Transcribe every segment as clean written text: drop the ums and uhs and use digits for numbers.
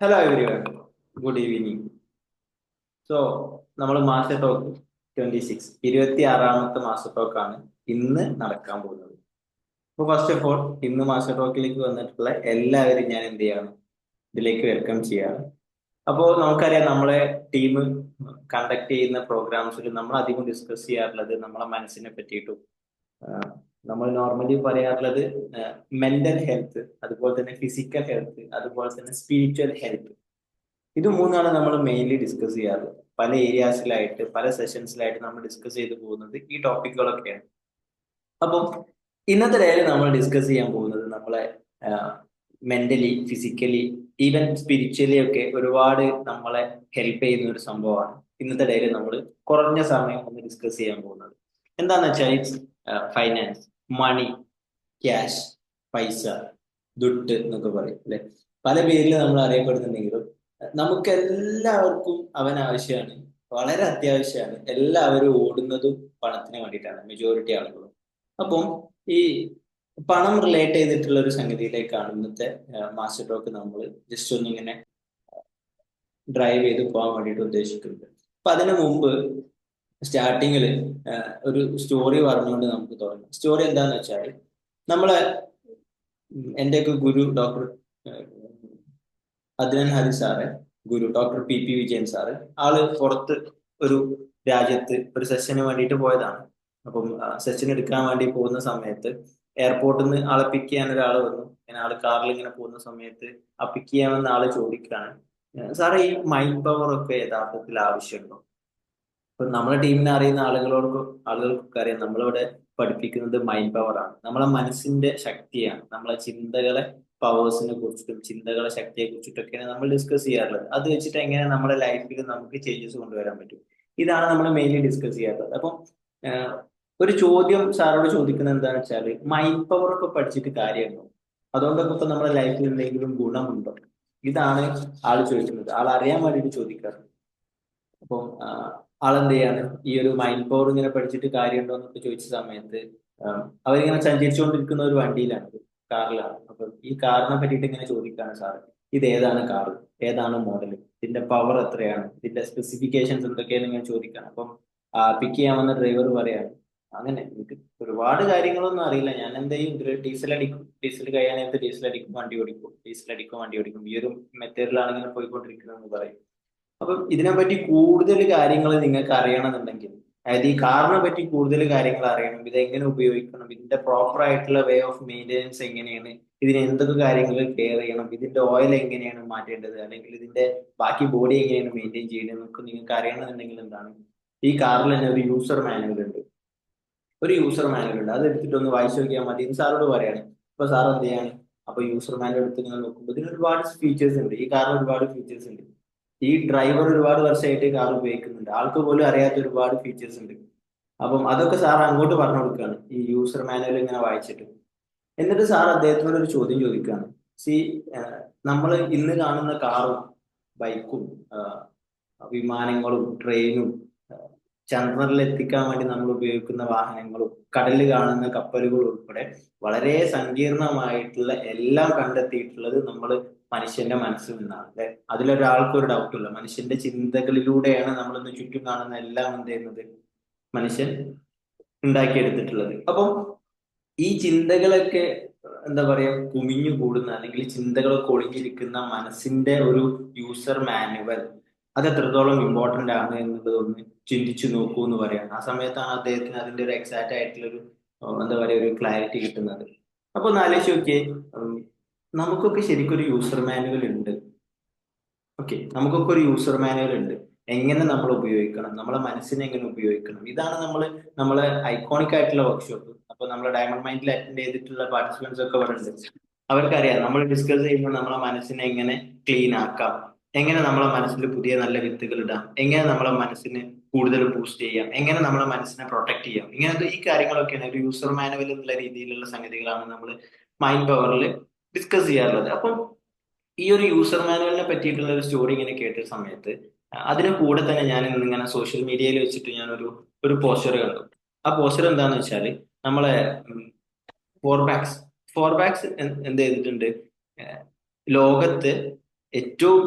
Hello everyone, good evening. So നമ്മൾ master talk 26 26ാമത്തെ master ടോക്കാണ് ഇന്ന് നടക്കാൻ പോകുന്നത്. അപ്പോൾ ഫസ്റ്റ് ഓഫ് ഓൾ ഇന്ന് മാസ്റ്റർ ടോക്കിലേക്ക് വന്നിട്ടുള്ള എല്ലാവരും ഞാൻ എന്ത് ചെയ്യാണ്, ഇതിലേക്ക് വെൽക്കം ചെയ്യാണ്. അപ്പോൾ നമുക്കറിയാം, നമ്മളെ ടീം കണ്ടക്ട് ചെയ്യുന്ന പ്രോഗ്രാംസിൽ നമ്മൾ അധികം ഡിസ്കസ് ചെയ്യാറുള്ളത് നമ്മളെ മനസ്സിനെ പറ്റിയിട്ടും നമ്മൾ നോർമലി പറയാറുള്ളത് മെന്റൽ ഹെൽത്ത്, അതുപോലെ തന്നെ ഫിസിക്കൽ ഹെൽത്ത്, അതുപോലെ തന്നെ സ്പിരിച്വൽ ഹെൽത്ത്. ഇത് മൂന്നാണ് നമ്മൾ മെയിൻലി ഡിസ്കസ് ചെയ്യാറ്. പല ഏരിയാസിലായിട്ട് പല സെഷൻസിലായിട്ട് നമ്മൾ ഡിസ്കസ് ചെയ്തു പോകുന്നത് ഈ ടോപ്പിക്കുകളൊക്കെയാണ്. അപ്പം ഇന്നത്തെ ഡേയിൽ നമ്മൾ ഡിസ്കസ് ചെയ്യാൻ പോകുന്നത് നമ്മളെ മെന്റലി, ഫിസിക്കലി, ഈവൻ സ്പിരിച്വലി ഒക്കെ ഒരുപാട് നമ്മളെ ഹെൽപ്പ് ചെയ്യുന്ന ഒരു സംഭവമാണ്. ഇന്നത്തെ ഡേയിൽ നമ്മൾ കുറഞ്ഞ സമയം ഒന്ന് ഡിസ്കസ് ചെയ്യാൻ പോകുന്നത് എന്താന്ന് വെച്ചാൽ ഇറ്റ്സ് ഫൈനാൻസ്, മണി, ക്യാഷ്, പൈസ, ദുട്ട് എന്നൊക്കെ പറയും അല്ലെ. പല പേരിൽ നമ്മൾ അറിയപ്പെടുന്നുണ്ടെങ്കിലും നമുക്ക് എല്ലാവർക്കും അവൻ ആവശ്യമാണ്, വളരെ അത്യാവശ്യമാണ്. എല്ലാവരും ഓടുന്നതും പണത്തിന് വേണ്ടിയിട്ടാണ്, മെജോറിറ്റി ആളുകളും. അപ്പം ഈ പണം റിലേറ്റ് ചെയ്തിട്ടുള്ള ഒരു സംഗതിയിലേക്കാണ് ഇന്നത്തെ മാസ്റ്റർ ടോക്ക് നമ്മൾ ജസ്റ്റ് ഒന്നിങ്ങനെ ഡ്രൈവ് ചെയ്ത് പോകാൻ വേണ്ടിയിട്ട് ഉദ്ദേശിക്കുന്നത്. അപ്പൊ അതിനു മുമ്പ് സ്റ്റാർട്ടിങ്ങിൽ ഒരു സ്റ്റോറി പറഞ്ഞുകൊണ്ട് നമുക്ക് തുടങ്ങാം. സ്റ്റോറി എന്താന്ന് വെച്ചാൽ, നമ്മളെ എന്റെയൊക്കെ ഗുരു ഡോക്ടർ അദ്നൻ ഹരി സാറ്, ഗുരു ഡോക്ടർ പി വിജയൻ സാറ്, ആള് പുറത്ത് ഒരു രാജ്യത്ത് ഒരു സെഷന് വേണ്ടിയിട്ട് പോയതാണ്. അപ്പം സെഷൻ എടുക്കാൻ വേണ്ടി പോകുന്ന സമയത്ത് എയർപോർട്ടിൽ നിന്ന് ആളെ പിക്ക് ചെയ്യാൻ ഒരാൾ വന്നു. ഇങ്ങനെ ആള് കാറിൽ ഇങ്ങനെ പോകുന്ന സമയത്ത് ആ പിക്ക് ചെയ്യാമെന്ന ആള് ചോദിക്കുകയാണ്, സാറേ ഈ മൈൻഡ് പവർ ഒക്കെ യഥാർത്ഥത്തിൽ ആവശ്യമുണ്ടോ? ഇപ്പൊ നമ്മളെ ടീമിനെ അറിയുന്ന ആളുകൾക്കൊക്കെ അറിയാം, നമ്മളിവിടെ പഠിപ്പിക്കുന്നത് മൈൻഡ് പവർ ആണ്, നമ്മളെ മനസ്സിന്റെ ശക്തിയാണ്. നമ്മളെ ചിന്തകളെ പവേഴ്സിനെ കുറിച്ചിട്ടും ചിന്തകളെ ശക്തിയെ കുറിച്ചിട്ടൊക്കെയാണ് നമ്മൾ ഡിസ്കസ് ചെയ്യാറുള്ളത്. അത് വെച്ചിട്ട് എങ്ങനെ നമ്മുടെ ലൈഫിൽ നമുക്ക് ചേഞ്ചസ് കൊണ്ടുവരാൻ പറ്റും, ഇതാണ് നമ്മൾ മെയിൻലി ഡിസ്കസ് ചെയ്യാറുള്ളത്. അപ്പം ആഹ്, ഒരു ചോദ്യം സാറോട് ചോദിക്കുന്നത് എന്താണെന്ന് വെച്ചാൽ, മൈൻഡ് പവർ ഒക്കെ പഠിച്ചിട്ട് കാര്യമുണ്ടോ? അതുകൊണ്ടൊക്കെ ഇപ്പൊ നമ്മുടെ ലൈഫിൽ എന്തെങ്കിലും ഗുണമുണ്ടോ? ഇതാണ് ആള് ചോദിക്കുന്നത്. ആൾ അറിയാൻ വേണ്ടിയിട്ട് ചോദിക്കാറ്. അപ്പം ആളെന്ത് ചെയ്യാണ്, ഈ ഒരു മൈൻഡ് പവർ ഇങ്ങനെ പഠിച്ചിട്ട് കാര്യമുണ്ടോ എന്നൊക്കെ ചോദിച്ച സമയത്ത് അവരിങ്ങനെ സഞ്ചരിച്ചുകൊണ്ടിരിക്കുന്ന ഒരു വണ്ടിയിലാണ്, കാറിലാണ്. അപ്പം ഈ കാറിനെ പറ്റിയിട്ട് ഇങ്ങനെ ചോദിക്കാണ്, സാറ് ഇത് ഏതാണ് കാറ്, ഏതാണ് മോഡൽ, ഇതിന്റെ പവർ എത്രയാണ്, ഇതിന്റെ സ്പെസിഫിക്കേഷൻസ് എന്തൊക്കെയാണ് ഇങ്ങനെ ചോദിക്കാണ്. അപ്പം പിക്ക് ചെയ്യാൻ വന്ന ഡ്രൈവർ പറയാണ്, അങ്ങനെ എനിക്ക് ഒരുപാട് കാര്യങ്ങളൊന്നും അറിയില്ല, ഞാൻ എന്ത് ചെയ്യും, ഡീസൽ അടിക്കും, ഡീസൽ കഴിയാൻ നേരത്ത് ഡീസൽ അടിക്കും, വണ്ടി ഓടിക്കും, ഡീസൽ അടിക്കും, വണ്ടി ഓടിക്കും, ഈ ഒരു മെത്തേഡിലാണ് ഇങ്ങനെ പോയിക്കൊണ്ടിരിക്കുന്നത് പറയും. അപ്പം ഇതിനെപ്പറ്റി കൂടുതൽ കാര്യങ്ങൾ നിങ്ങൾക്ക് അറിയണമെന്നുണ്ടെങ്കിൽ, അതായത് ഈ കാറിനെ പറ്റി കൂടുതൽ കാര്യങ്ങൾ അറിയണം, ഇത് എങ്ങനെ ഉപയോഗിക്കണം, ഇതിന്റെ പ്രോപ്പർ ആയിട്ടുള്ള വേ ഓഫ് മെയിൻ്റെനൻസ് എങ്ങനെയാണ്, ഇതിന് എന്തൊക്കെ കാര്യങ്ങൾ കെയർ ചെയ്യണം, ഇതിന്റെ ഓയിൽ എങ്ങനെയാണ് മാറ്റേണ്ടത്, അല്ലെങ്കിൽ ഇതിന്റെ ബാക്കി ബോഡി എങ്ങനെയാണ് മെയിൻറ്റെയിൻ ചെയ്യുന്നത് എന്നൊക്കെ നിങ്ങൾക്ക് അറിയണമെന്നുണ്ടെങ്കിൽ എന്താണ്, ഈ കാറിൽ തന്നെ ഒരു യൂസർ മാനുവൽ ഉണ്ട്. അത് എടുത്തിട്ട് ഒന്ന് വായിച്ചു നോക്കിയാൽ മതി എന്ന് സാറോട് പറയാണ്. അപ്പൊ സാർ എന്ത് ചെയ്യാണ്, അപ്പൊ യൂസർ മാനുവൽ എടുത്ത് ഇങ്ങനെ നോക്കുമ്പോൾ ഇതിന് ഒരുപാട് ഫീച്ചേഴ്സ് ഉണ്ട്, ഈ കാറിന് ഒരുപാട് ഫീച്ചേഴ്സ് ഉണ്ട്. ഈ ഡ്രൈവർ ഒരുപാട് വർഷമായിട്ട് കാർ ഉപയോഗിക്കുന്നുണ്ട്, ആൾക്ക് പോലും അറിയാത്ത ഒരുപാട് ഫീച്ചേഴ്സ് ഉണ്ട്. അപ്പം അതൊക്കെ സാർ അങ്ങോട്ട് പറഞ്ഞു കൊടുക്കുകയാണ് ഈ യൂസർ മാനുവൽ ഇങ്ങനെ വായിച്ചിട്ട്. എന്നിട്ട് സാർ അദ്ദേഹത്തിനോട് ഒരു ചോദ്യം ചോദിക്കുകയാണ്. സി, നമ്മൾ ഇന്ന് കാണുന്ന കാറും ബൈക്കും വിമാനങ്ങളും ട്രെയിനും ചന്ദ്രനിൽ എത്തിക്കാൻ വേണ്ടി നമ്മൾ ഉപയോഗിക്കുന്ന വാഹനങ്ങളും കടലിൽ കാണുന്ന കപ്പലുകളും ഉൾപ്പെടെ വളരെ സങ്കീർണമായിട്ടുള്ള എല്ലാം കണ്ടെത്തിയിട്ടുള്ളത് നമ്മൾ മനുഷ്യന്റെ മനസ്സിൽ നിന്നാണ് അല്ലെ. അതിലൊരാൾക്കും ഒരു ഡൗട്ടില്ല, മനുഷ്യന്റെ ചിന്തകളിലൂടെയാണ് നമ്മൾ ഇന്ന് ചുറ്റും കാണുന്ന എല്ലാം എന്ത് ചെയ്യുന്നത്, മനുഷ്യൻ ഉണ്ടാക്കിയെടുത്തിട്ടുള്ളത്. അപ്പം ഈ ചിന്തകളൊക്കെ എന്താ പറയാ കുമിഞ്ഞു കൂടുന്ന, അല്ലെങ്കിൽ ചിന്തകളൊക്കെ ഒളിഞ്ഞിരിക്കുന്ന മനസ്സിന്റെ ഒരു യൂസർ മാനുവൽ, അത് എത്രത്തോളം ഇമ്പോർട്ടന്റ് ആണ് എന്നുള്ളതൊന്ന് ചിന്തിച്ചു നോക്കൂ എന്ന് പറയാണ്. ആ സമയത്താണ് അദ്ദേഹത്തിന് അതിന്റെ ഒരു എക്സാക്റ്റ് ആയിട്ടുള്ള ഒരു എന്താ പറയാ ഒരു ക്ലാരിറ്റി കിട്ടുന്നത്. അപ്പൊ ഒന്ന് ആലോചിച്ച് നോക്കിയേ, നമുക്കൊക്കെ ശരിക്കും ഒരു യൂസർ മാനുവൽ ഉണ്ട്. ഓക്കെ, നമുക്കൊക്കെ ഒരു യൂസർ മാനുവൽ ഉണ്ട്. എങ്ങനെ നമ്മൾ ഉപയോഗിക്കണം, നമ്മളെ മനസ്സിനെ എങ്ങനെ ഉപയോഗിക്കണം, ഇതാണ് നമ്മളെ ഐക്കോണിക് ആയിട്ടുള്ള വർക്ക്ഷോപ്പ്. അപ്പൊ നമ്മളെ ഡയമണ്ട് മൈൻഡിൽ അറ്റൻഡ് ചെയ്തിട്ടുള്ള പാർട്ടിസിപ്പൻസ് ഒക്കെ ഇവിടെ ഉണ്ട്. അവർക്കറിയാം നമ്മൾ ഡിസ്കസ് ചെയ്യുമ്പോൾ നമ്മളെ മനസ്സിനെ എങ്ങനെ ക്ലീൻ ആക്കാം, എങ്ങനെ നമ്മളെ മനസ്സിൽ പുതിയ നല്ല വിത്തുകൾ ഇടാം, എങ്ങനെ നമ്മളെ മനസ്സിന് കൂടുതൽ ബൂസ്റ്റ് ചെയ്യാം, എങ്ങനെ നമ്മളെ മനസ്സിനെ പ്രൊട്ടക്ട് ചെയ്യാം, ഇങ്ങനത്തെ ഈ കാര്യങ്ങളൊക്കെയാണ് ഒരു യൂസർ മാനുവൽ എന്നുള്ള രീതിയിലുള്ള സംഗതികളാണ് നമ്മൾ മൈൻഡ് പവറിൽ ഡിസ്കസ് ചെയ്യാറുള്ളത്. അപ്പം ഈ ഒരു യൂസർ മാനുവലിനെ പറ്റിയിട്ടുള്ള ഒരു സ്റ്റോറി ഇങ്ങനെ കേട്ട സമയത്ത് അതിന് കൂടെ തന്നെ ഞാൻ ഇങ്ങനെ സോഷ്യൽ മീഡിയയിൽ വെച്ചിട്ട് ഞാൻ ഒരു പോസ്റ്റർ കണ്ടു. ആ പോസ്റ്റർ എന്താന്ന് വെച്ചാല്, നമ്മളെ ഫോർബാക്സ് ഫോർബാക്സ് എന്ത് ചെയ്തിട്ടുണ്ട്, ഏഹ് ലോകത്ത് ഏറ്റവും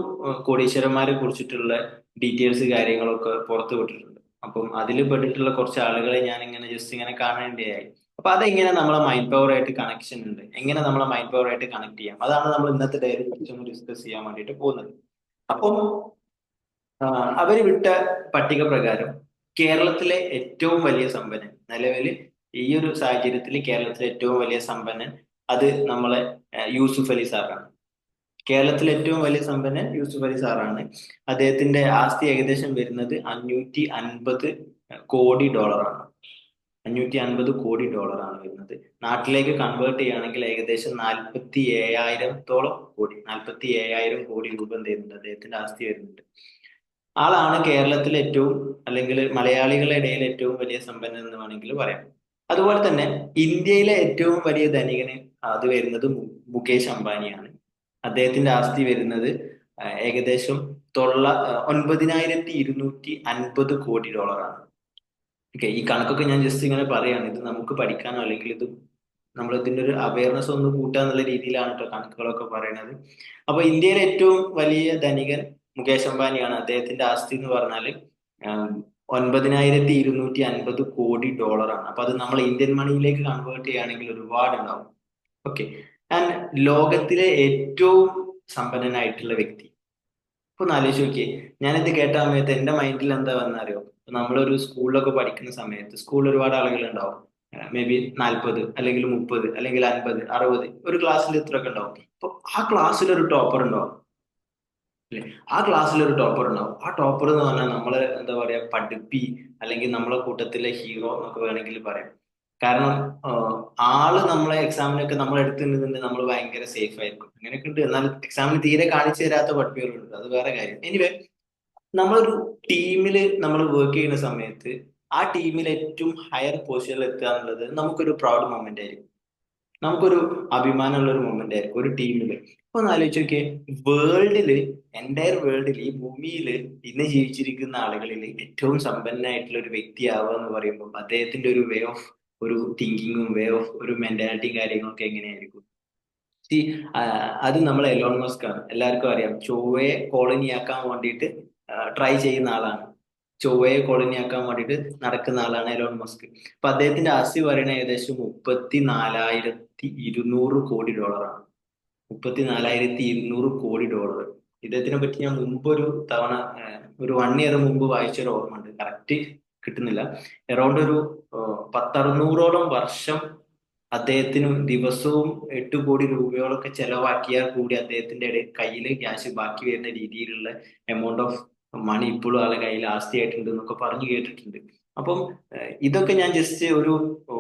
കോടീശ്വരന്മാരെ കുറിച്ചിട്ടുള്ള ഡീറ്റെയിൽസ് കാര്യങ്ങളൊക്കെ പുറത്തു വിട്ടിട്ടുണ്ട്. അപ്പം അതിൽ പെട്ടിട്ടുള്ള കുറച്ച് ആളുകളെ ഞാൻ ഇങ്ങനെ ജസ്റ്റ് ഇങ്ങനെ കാണേണ്ടതായി. അപ്പൊ അതെങ്ങനെ നമ്മളെ മൈൻഡ് പവർ ആയിട്ട് കണക്ഷൻ ഉണ്ട്, എങ്ങനെ നമ്മളെ മൈൻഡ് പവർ ആയിട്ട് കണക്ട് ചെയ്യാം, അതാണ് നമ്മൾ ഇന്നത്തെ ഡയറി കുറച്ചൊന്ന് ഡിസ്കസ് ചെയ്യാൻ വേണ്ടിയിട്ട് പോകുന്നത്. അപ്പം അവര് വിട്ട പട്ടിക പ്രകാരം കേരളത്തിലെ ഏറ്റവും വലിയ സമ്പന്നൻ നിലവിൽ ഈ ഒരു സാഹചര്യത്തിൽ കേരളത്തിലെ ഏറ്റവും വലിയ സമ്പന്നൻ അത് നമ്മളെ യൂസുഫ് അലി സാറാണ്. കേരളത്തിലെ ഏറ്റവും വലിയ സമ്പന്നൻ യൂസുഫ് അലി സാറാണ്. അദ്ദേഹത്തിന്റെ ആസ്തി ഏകദേശം വരുന്നത് 550 കോടി ഡോളറാണ്. 550 കോടി ഡോളറാണ് വരുന്നത്. നാട്ടിലേക്ക് കൺവേർട്ട് ചെയ്യുകയാണെങ്കിൽ ഏകദേശം 47,000-ഓളം കോടി, 47,000 കോടി രൂപ എന്ത് ചെയ്യുന്നുണ്ട്, അദ്ദേഹത്തിന്റെ ആസ്തി വരുന്നുണ്ട്. ആളാണ് കേരളത്തിലെ ഏറ്റവും, അല്ലെങ്കിൽ മലയാളികളുടെ ഇടയിൽ ഏറ്റവും വലിയ സമ്പന്നൻ എന്ന് വേണമെങ്കിൽ പറയാം. അതുപോലെ തന്നെ ഇന്ത്യയിലെ ഏറ്റവും വലിയ ധനികന് അത് വരുന്നത് മുകേഷ് അംബാനിയാണ്. അദ്ദേഹത്തിന്റെ ആസ്തി വരുന്നത് ഏകദേശം 9,250 കോടി ഡോളറാണ്. ഓക്കെ, ഈ കണക്കൊക്കെ ഞാൻ ജസ്റ്റ് ഇങ്ങനെ പറയാണ്. ഇത് നമുക്ക് പഠിക്കാനോ അല്ലെങ്കിൽ ഇത് നമ്മൾ ഇതിന്റെ ഒരു അവയർനെസ് ഒന്ന് കൂട്ടുക എന്നുള്ള രീതിയിലാണ് കേട്ടോ കണക്കുകളൊക്കെ പറയുന്നത്. അപ്പൊ ഇന്ത്യയിലെ ഏറ്റവും വലിയ ധനികൻ മുകേഷ് അംബാനിയാണ്. അദ്ദേഹത്തിന്റെ ആസ്തി എന്ന് പറഞ്ഞാല് 9,250 കോടി ഡോളറാണ്. അപ്പൊ അത് നമ്മൾ ഇന്ത്യൻ മണിയിലേക്ക് കൺവേർട്ട് ചെയ്യുകയാണെങ്കിൽ ഒരുപാട് ഉണ്ടാവും. ഓക്കെ. ആൻഡ് ലോകത്തിലെ ഏറ്റവും സമ്പന്നനായിട്ടുള്ള വ്യക്തി, ഇപ്പൊ ഒന്ന് ആലോചിച്ച് നോക്കിയേ. ഞാനിത് കേട്ട സമയത്ത് എന്റെ മൈൻഡിൽ എന്താ വന്നറിയോ, നമ്മളൊരു സ്കൂളിലൊക്കെ പഠിക്കുന്ന സമയത്ത് സ്കൂളിൽ ഒരുപാട് ആളുകൾ ഉണ്ടാവും. മേ ബി 40 അല്ലെങ്കിൽ 30 അല്ലെങ്കിൽ 50 60 ഒരു ക്ലാസ്സിൽ ഇത്രയൊക്കെ ഉണ്ടാവും. അപ്പൊ ആ ക്ലാസ്സിൽ ഒരു ടോപ്പർ ഉണ്ടാവും അല്ലെ. ആ ക്ലാസ്സിൽ ഒരു ടോപ്പർ ഉണ്ടാവും. ആ ടോപ്പർ എന്ന് പറഞ്ഞാൽ നമ്മള് എന്താ പറയാ പഠിപ്പി, അല്ലെങ്കിൽ നമ്മളെ കൂട്ടത്തിലെ ഹീറോ എന്നൊക്കെ വേണമെങ്കിൽ പറയാം. കാരണം ആള് നമ്മളെ എക്സാമിനൊക്കെ നമ്മളെ എടുത്തിട്ടുണ്ടെന്നുണ്ടെങ്കിൽ നമ്മൾ ഭയങ്കര സേഫ് ആയിരിക്കും. അങ്ങനെയൊക്കെ ഉണ്ട്. എന്നാൽ എക്സാമിന് തീരെ കാണിച്ചു തരാത്ത പഠിപ്പികളുണ്ട്, അത് വേറെ കാര്യം. എനിവേ, നമ്മളൊരു ടീമില് നമ്മൾ വർക്ക് ചെയ്യുന്ന സമയത്ത് ആ ടീമിൽ ഏറ്റവും ഹയർ പൊസിഷനിൽ എത്തുക എന്നുള്ളത് നമുക്കൊരു പ്രൗഡ് മൊമെന്റ് ആയിരിക്കും. നമുക്കൊരു അഭിമാനമുള്ള ഒരു മൊമെന്റ് ആയിരിക്കും ഒരു ടീമില്. അപ്പൊ ഒന്ന് ആലോചിച്ച് നോക്കിയേ, വേൾഡില്, എൻറ്റയർ വേൾഡിൽ, ഈ ഭൂമിയിൽ ഇന്ന് ജീവിച്ചിരിക്കുന്ന ആളുകളിൽ ഏറ്റവും സമ്പന്നനായിട്ടുള്ള ഒരു വ്യക്തിയാവുക എന്ന് പറയുമ്പോൾ അദ്ദേഹത്തിന്റെ ഒരു വേ ഓഫ് ഒരു തിങ്കിങ്ങും വേ ഓഫ് ഒരു മെന്റാലിറ്റിയും കാര്യങ്ങളൊക്കെ എങ്ങനെയായിരിക്കും? See, അത് നമ്മൾ എലോൺ മസ്ക് ആണ്. എല്ലാവർക്കും അറിയാം. ചൊവ്വയെ കോളനിയാക്കാൻ വേണ്ടിയിട്ട് ട്രൈ ചെയ്യുന്ന ആളാണ്. ചൊവ്വയെ കോളനിയാക്കാൻ വേണ്ടിയിട്ട് നടക്കുന്ന ആളാണ് എലോൺ മസ്ക്. അപ്പൊ അദ്ദേഹത്തിന്റെ ആസ്തി പറയുന്നത് ഏകദേശം 34,200 കോടി ഡോളറാണ്. 34,200 കോടി ഡോളർ. ഇദ്ദേഹത്തിനെ പറ്റി ഞാൻ മുമ്പൊരു തവണ ഒരു 1 ഇയർ മുമ്പ് വായിച്ചൊരു ഓർമ്മ ഉണ്ട്. കറക്റ്റ് കിട്ടുന്നില്ല. അറൗണ്ട് ഒരു 10-600ഓളം വർഷം അദ്ദേഹത്തിന് ദിവസവും 8 കോടി രൂപയോളൊക്കെ ചെലവാക്കിയാൽ കൂടി അദ്ദേഹത്തിന്റെ കയ്യിൽ ക്യാഷ് ബാക്കി വരുന്ന രീതിയിലുള്ള എമൗണ്ട് ഓഫ് മണി ഇപ്പോഴും ആളുടെ കയ്യിൽ ആസ്തിയായിട്ടുണ്ട് എന്നൊക്കെ പറഞ്ഞു കേട്ടിട്ടുണ്ട്. അപ്പം ഇതൊക്കെ ഞാൻ ജസ്റ്റ് ഒരു ഓ,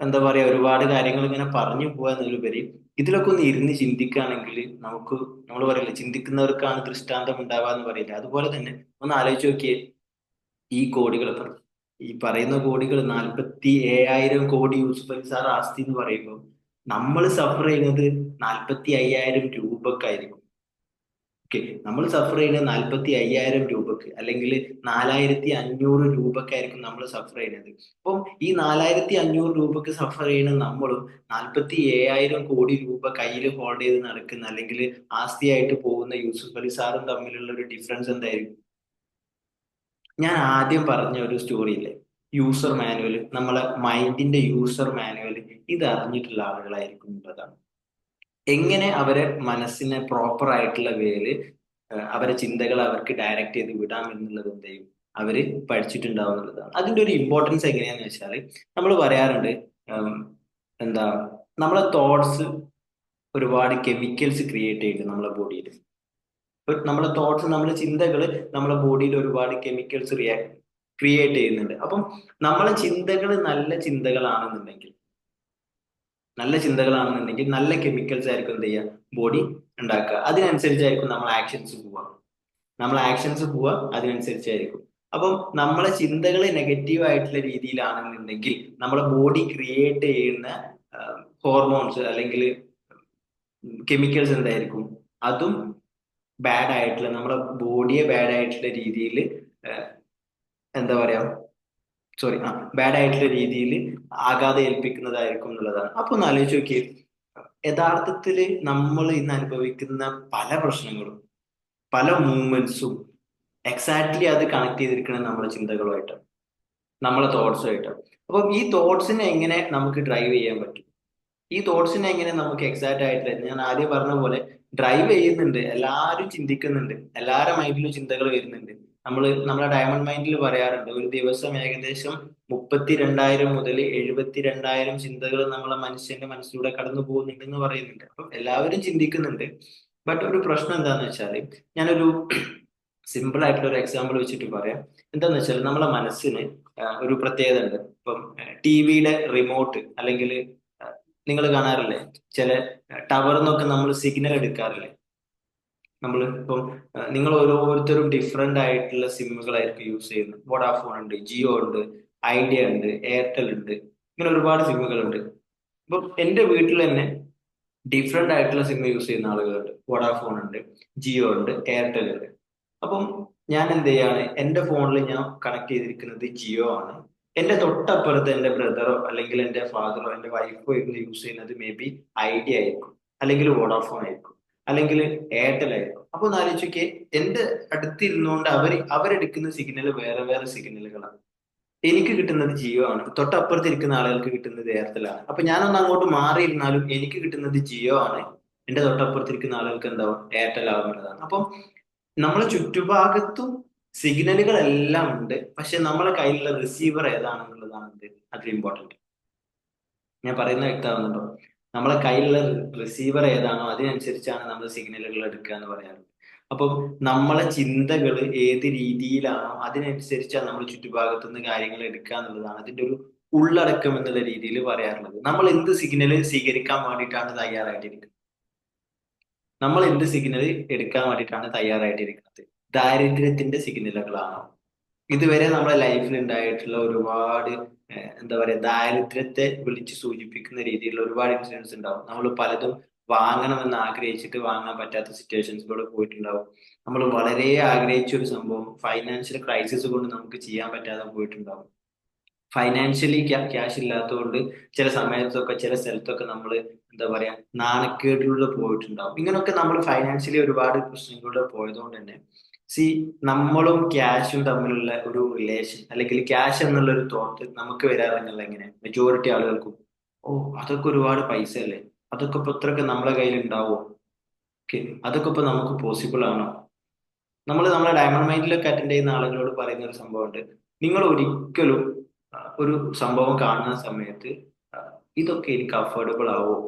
എന്താ പറയാ, ഒരുപാട് കാര്യങ്ങൾ ഇങ്ങനെ പറഞ്ഞു പോകാ എന്നതിലുപരി ഇതിലൊക്കെ ഒന്ന് ഇരുന്ന് ചിന്തിക്കുകയാണെങ്കിൽ നമുക്ക്, നമ്മൾ പറയില്ലേ ചിന്തിക്കുന്നവർക്കാണ് ദൃഷ്ടാന്തം ഉണ്ടാവുക എന്ന് പറയില്ല, അതുപോലെ തന്നെ ഒന്ന് ആലോചിച്ച് നോക്കിയേ. ഈ കോടികൾ, ഇപ്പം ഈ പറയുന്ന കോടികൾ 47,000 കോടി യൂസുഫ് അലി സാർ ആസ്തി എന്ന് പറയുമ്പോൾ നമ്മൾ സഫർ ചെയ്യുന്നത് 45,000 രൂപക്കായിരിക്കും. ഓക്കെ, നമ്മൾ സഫർ ചെയ്യുന്നത് 45,000 രൂപക്ക്, അല്ലെങ്കിൽ 4,500 രൂപക്കായിരിക്കും നമ്മൾ സഫർ ചെയ്യുന്നത്. അപ്പം ഈ 4,500 രൂപക്ക് സഫർ ചെയ്യുന്ന നമ്മളും 47,000 കോടി രൂപ കയ്യിൽ ഹോൾഡ് ചെയ്ത് നടക്കുന്ന, അല്ലെങ്കിൽ ആസ്തിയായിട്ട് പോകുന്ന യൂസുഫ് അലി സാറും തമ്മിലുള്ള ഒരു ഡിഫറൻസ് എന്തായിരിക്കും? ഞാൻ ആദ്യം പറഞ്ഞ ഒരു സ്റ്റോറി ഇല്ലേ, യൂസർ മാനുവൽ, നമ്മളെ മൈൻഡിന്റെ യൂസർ മാനുവൽ, ഇത് അറിഞ്ഞിട്ടുള്ള ആളുകളായിരിക്കും എന്നുള്ളതാണ്. എങ്ങനെ അവരെ മനസ്സിനെ പ്രോപ്പർ ആയിട്ടുള്ള വേയില് അവരെ ചിന്തകൾ അവർക്ക് ഡയറക്റ്റ് ചെയ്ത് വിടാം എന്നുള്ളത് എന്ത് ചെയ്യും, അവര് പഠിച്ചിട്ടുണ്ടാവും എന്നുള്ളതാണ്. അതിന്റെ ഒരു ഇമ്പോർട്ടൻസ് എങ്ങനെയാന്ന് വെച്ചാൽ, നമ്മൾ പറയാറുണ്ട് ഉം, എന്താ, നമ്മളെ തോട്ട്സ് ഒരുപാട് കെമിക്കൽസ് ക്രിയേറ്റ് ചെയ്യുന്നുണ്ട് നമ്മളെ ബോഡിയിൽ. നമ്മളെ തോട്ട്സ്, നമ്മളെ ചിന്തകള് നമ്മളെ ബോഡിയിൽ ഒരുപാട് കെമിക്കൽസ് ക്രിയേറ്റ് ചെയ്യുന്നുണ്ട്. അപ്പം നമ്മളെ ചിന്തകൾ നല്ല ചിന്തകളാണെന്നുണ്ടെങ്കിൽ നല്ല കെമിക്കൽസ് ആയിരിക്കും എന്ത് ചെയ്യുക, ബോഡി ഉണ്ടാക്കുക. അതിനനുസരിച്ചായിരിക്കും നമ്മൾ ആക്ഷൻസ് പോവുക അതിനനുസരിച്ചായിരിക്കും. അപ്പം നമ്മളെ ചിന്തകൾ നെഗറ്റീവ് ആയിട്ടുള്ള രീതിയിലാണെന്നുണ്ടെങ്കിൽ നമ്മളെ ബോഡി ക്രിയേറ്റ് ചെയ്യുന്ന ഹോർമോൺസ് അല്ലെങ്കിൽ കെമിക്കൽസ് എന്തായിരിക്കും, അതും ബാഡ് ആയിട്ടുള്ള, നമ്മളെ ബോഡിയെ ബാഡ് ആയിട്ടുള്ള രീതിയിൽ എന്താ പറയാ, സോറി, ബാഡ് ആയിട്ടുള്ള രീതിയിൽ ആഘാതം ഏൽപ്പിക്കുന്നതായിരിക്കും എന്നുള്ളതാണ്. അപ്പൊ ഒന്ന് ആലോചിച്ച് നോക്കിയേ, യഥാർത്ഥത്തിൽ നമ്മൾ ഇന്ന് അനുഭവിക്കുന്ന പല പ്രശ്നങ്ങളും, പല മൂവ്മെന്റ്സും എക്സാക്ട്ലി അത് കണക്ട് ചെയ്തിരിക്കുന്നത് നമ്മുടെ ചിന്തകളുമായിട്ട്, നമ്മളെ തോട്ട്സുമായിട്ട്. അപ്പം ഈ തോട്ട്സിനെ എങ്ങനെ നമുക്ക് ഡ്രൈവ് ചെയ്യാൻ പറ്റും? ഈ തോട്ട്സിനെ എങ്ങനെ നമുക്ക് എക്സാക്ട് ആയിട്ട്, ഞാൻ ആദ്യം പറഞ്ഞ പോലെ ഡ്രൈവ് ചെയ്യുന്നുണ്ട്, എല്ലാവരും ചിന്തിക്കുന്നുണ്ട്, എല്ലാവരുടെ മൈൻഡിലും ചിന്തകൾ വരുന്നുണ്ട്. നമ്മളെ ഡയമണ്ട് മൈൻഡിൽ പറയാറുണ്ട്, ഒരു ദിവസം ഏകദേശം 32,000 മുതൽ 72,000 ചിന്തകൾ നമ്മളെ മനുഷ്യന്റെ മനസ്സിലൂടെ കടന്നു പോകുന്നുണ്ട് എന്ന് പറയുന്നുണ്ട്. അപ്പം എല്ലാവരും ചിന്തിക്കുന്നുണ്ട്. ബട്ട് ഒരു പ്രശ്നം എന്താന്ന് വെച്ചാൽ, ഞാനൊരു സിമ്പിൾ ആയിട്ടുള്ള ഒരു എക്സാമ്പിൾ വെച്ചിട്ട് പറയാം. എന്താന്ന് വെച്ചാൽ നമ്മളെ മനസ്സിന് ഒരു പ്രത്യേകത ഉണ്ട്. ഇപ്പം ടിവിയുടെ റിമോട്ട്, അല്ലെങ്കിൽ നിങ്ങൾ കാണാറില്ലേ, ചില ടവറിന്നൊക്കെ നമ്മൾ സിഗ്നൽ എടുക്കാറില്ലേ? നമ്മൾ ഇപ്പം നിങ്ങൾ ഓരോരുത്തരും ഡിഫറെന്റ് ആയിട്ടുള്ള സിമ്മുകളായിരിക്കും യൂസ് ചെയ്യുന്നത്. വോഡാഫോൺ ഉണ്ട്, ജിയോ ഉണ്ട്, ഐഡിയ ഉണ്ട്, എയർടെൽ ഉണ്ട്, ഇങ്ങനെ ഒരുപാട് സിമ്മുകളുണ്ട്. ഇപ്പം എന്റെ വീട്ടിൽ തന്നെ ഡിഫറെന്റ് ആയിട്ടുള്ള സിം യൂസ് ചെയ്യുന്ന ആളുകളുണ്ട്. വോഡാഫോൺ ഉണ്ട്, ജിയോ ഉണ്ട്, എയർടെൽ ഉണ്ട്. അപ്പം ഞാൻ എന്ത് ചെയ്യാണ്, എന്റെ ഫോണിൽ ഞാൻ കണക്ട് ചെയ്തിരിക്കുന്നത് ജിയോ ആണ്. എന്റെ തൊട്ടപ്പുറത്ത് എന്റെ ബ്രദറോ അല്ലെങ്കിൽ എന്റെ ഫാദറോ എന്റെ വൈഫോ ഇരുന്ന് യൂസ് ചെയ്യുന്നത് മേ ബി ഐഡിയ ആയിരിക്കും, അല്ലെങ്കിൽ വോഡാഫോൺ ആയിരിക്കും, അല്ലെങ്കിൽ എയർടെൽ ആയിരിക്കും. അപ്പൊ ഒന്ന് ആലോചിക്കേ, എന്റെ അടുത്തിരുന്നുകൊണ്ട് അവരെടുക്കുന്ന സിഗ്നൽ വേറെ വേറെ സിഗ്നലുകളാണ്. എനിക്ക് കിട്ടുന്നത് ജിയോ ആണ്, തൊട്ടപ്പുറത്ത് ഇരിക്കുന്ന ആളുകൾക്ക് കിട്ടുന്നത് എയർടെൽ ആണ്. അപ്പൊ ഞാനൊന്ന് അങ്ങോട്ട് മാറിയിരുന്നാലും എനിക്ക് കിട്ടുന്നത് ജിയോ ആണ്, എന്റെ തൊട്ടപ്പുറത്തിരിക്കുന്ന ആളുകൾക്ക് എന്താവും, എയർടെൽ ആവുന്നതാണ്. അപ്പം നമ്മളെ ചുറ്റുഭാഗത്തും സിഗ്നലുകളെല്ലാം ഉണ്ട്, പക്ഷെ നമ്മളെ കയ്യിലുള്ള റിസീവർ ഏതാണെന്നുള്ളതാണ് അതിൽ ഇമ്പോർട്ടന്റ്. ഞാൻ പറയുന്നത് വ്യക്തമാവുന്നുണ്ടോ? നമ്മളെ കയ്യിലുള്ള റിസീവർ ഏതാണോ അതിനനുസരിച്ചാണ് നമ്മൾ സിഗ്നലുകൾ എടുക്കുക എന്ന് പറയാറുണ്ട്. അപ്പം നമ്മളെ ചിന്തകൾ ഏത് രീതിയിലാണോ അതിനനുസരിച്ചാണ് നമ്മൾ ചുറ്റുഭാഗത്തു നിന്ന് കാര്യങ്ങൾ എടുക്കുക എന്നുള്ളതാണ് അതിന്റെ ഒരു ഉള്ളടക്കം എന്നുള്ള രീതിയിൽ പറയാറുള്ളത്. നമ്മൾ എന്ത് സിഗ്നൽ സ്വീകരിക്കാൻ വേണ്ടിയിട്ടാണ് തയ്യാറായിട്ടിരിക്കുന്നത്? നമ്മൾ എന്ത് സിഗ്നൽ എടുക്കാൻ വേണ്ടിയിട്ടാണ് തയ്യാറായിട്ടിരിക്കുന്നത്? ദാരിദ്ര്യത്തിന്റെ സിഗ്നലുകളാണോ? ഇതുവരെ നമ്മുടെ ലൈഫിൽ ഉണ്ടായിട്ടുള്ള ഒരുപാട് എന്താ പറയാ, ദാരിദ്ര്യത്തെ വിളിച്ച് സൂചിപ്പിക്കുന്ന രീതിയിലുള്ള ഒരുപാട് ഇൻസിഡൻസ് ഉണ്ടാവും. നമ്മൾ പലതും വാങ്ങണമെന്ന് ആഗ്രഹിച്ചിട്ട് വാങ്ങാൻ പറ്റാത്ത സിറ്റുവേഷൻസിലൂടെ പോയിട്ടുണ്ടാവും. നമ്മൾ വളരെ ആഗ്രഹിച്ച ഒരു സംഭവം ഫൈനാൻഷ്യൽ ക്രൈസിസ് കൊണ്ട് നമുക്ക് ചെയ്യാൻ പറ്റാതെ പോയിട്ടുണ്ടാവും. ഫൈനാൻഷ്യലി ക്യാഷ് ഇല്ലാത്തതുകൊണ്ട് ചില സമയത്തൊക്കെ ചില സ്ഥലത്തൊക്കെ നമ്മൾ എന്താ പറയാ, നാണക്കേടിലൂടെ പോയിട്ടുണ്ടാവും. ഇങ്ങനെയൊക്കെ നമ്മൾ ഫൈനാൻഷ്യലി ഒരുപാട് പ്രശ്നങ്ങളിലൂടെ പോയതുകൊണ്ട് തന്നെ നമ്മളും ക്യാഷും തമ്മിലുള്ള ഒരു റിലേഷൻ, അല്ലെങ്കിൽ ക്യാഷ് എന്നുള്ള ഒരു തോട്ട് നമുക്ക് വരാറുണ്ടല്ലോ എങ്ങനെ, മെജോറിറ്റി ആളുകൾക്കും. ഓ, അതൊക്കെ ഒരുപാട് പൈസ അല്ലേ, അതൊക്കെ ഇപ്പൊ ഇത്രയൊക്കെ നമ്മളെ കയ്യിൽ ഉണ്ടാവോ? ഓക്കെ, അതൊക്കെ ഇപ്പൊ നമുക്ക് പോസിബിൾ ആണോ? നമ്മളെ ഡയമണ്ട് മൈൻഡിലൊക്കെ അറ്റൻഡ് ചെയ്യുന്ന ആളുകളോട് പറയുന്ന ഒരു സംഭവമുണ്ട്. നിങ്ങൾ ഒരിക്കലും ഒരു സംഭവം കാണുന്ന സമയത്ത് ആ, ഇതൊക്കെ എനിക്ക് അഫോർഡബിൾ ആവോ,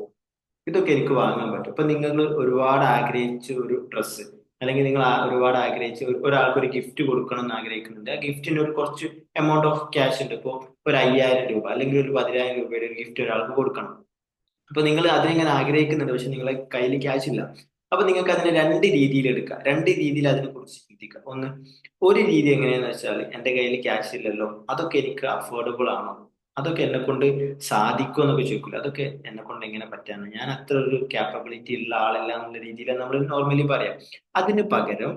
ഇതൊക്കെ എനിക്ക് വാങ്ങാൻ പറ്റും. ഇപ്പൊ നിങ്ങൾ ഒരുപാട് ആഗ്രഹിച്ച ഒരു ഡ്രസ്സ്, അല്ലെങ്കിൽ നിങ്ങൾ ഒരുപാട് ആഗ്രഹിച്ച് ഒരാൾക്ക് ഒരു ഗിഫ്റ്റ് കൊടുക്കണം എന്ന് ആഗ്രഹിക്കുന്നുണ്ട്. ആ ഗിഫ്റ്റിന് ഒരു കുറച്ച് എമൗണ്ട് ഓഫ് ക്യാഷ് ഉണ്ട്. ഇപ്പോൾ ഒരു 5,000 രൂപ അല്ലെങ്കിൽ ഒരു 10,000 രൂപയുടെ ഒരു ഗിഫ്റ്റ് ഒരാൾക്ക് കൊടുക്കണം. അപ്പൊ നിങ്ങൾ അതിനിങ്ങനെ ആഗ്രഹിക്കുന്നുണ്ട്, പക്ഷെ നിങ്ങളെ കയ്യിൽ ക്യാഷ് ഇല്ല. അപ്പൊ നിങ്ങൾക്ക് അതിനെ രണ്ട് രീതിയിൽ എടുക്കാം, രണ്ട് രീതിയിൽ അതിനെ കുറിച്ച് ചിന്തിക്കാം. ഒരു രീതി എങ്ങനെയാന്ന് വെച്ചാൽ, എന്റെ കയ്യിൽ ക്യാഷ് ഇല്ലല്ലോ, അതൊക്കെ എനിക്ക് അഫോർഡബിൾ ആണോ, അതൊക്കെ എന്നെ കൊണ്ട് സാധിക്കും എന്നൊക്കെ ചോദിക്കില്ല, അതൊക്കെ എന്നെ കൊണ്ട് എങ്ങനെ പറ്റാന്ന്, ഞാൻ അത്ര ഒരു ക്യാപ്പബിലിറ്റി ഉള്ള ആളല്ല എന്നുള്ള രീതിയിലാണ് നമ്മൾ നോർമലി പറയാം. അതിന് പകരം,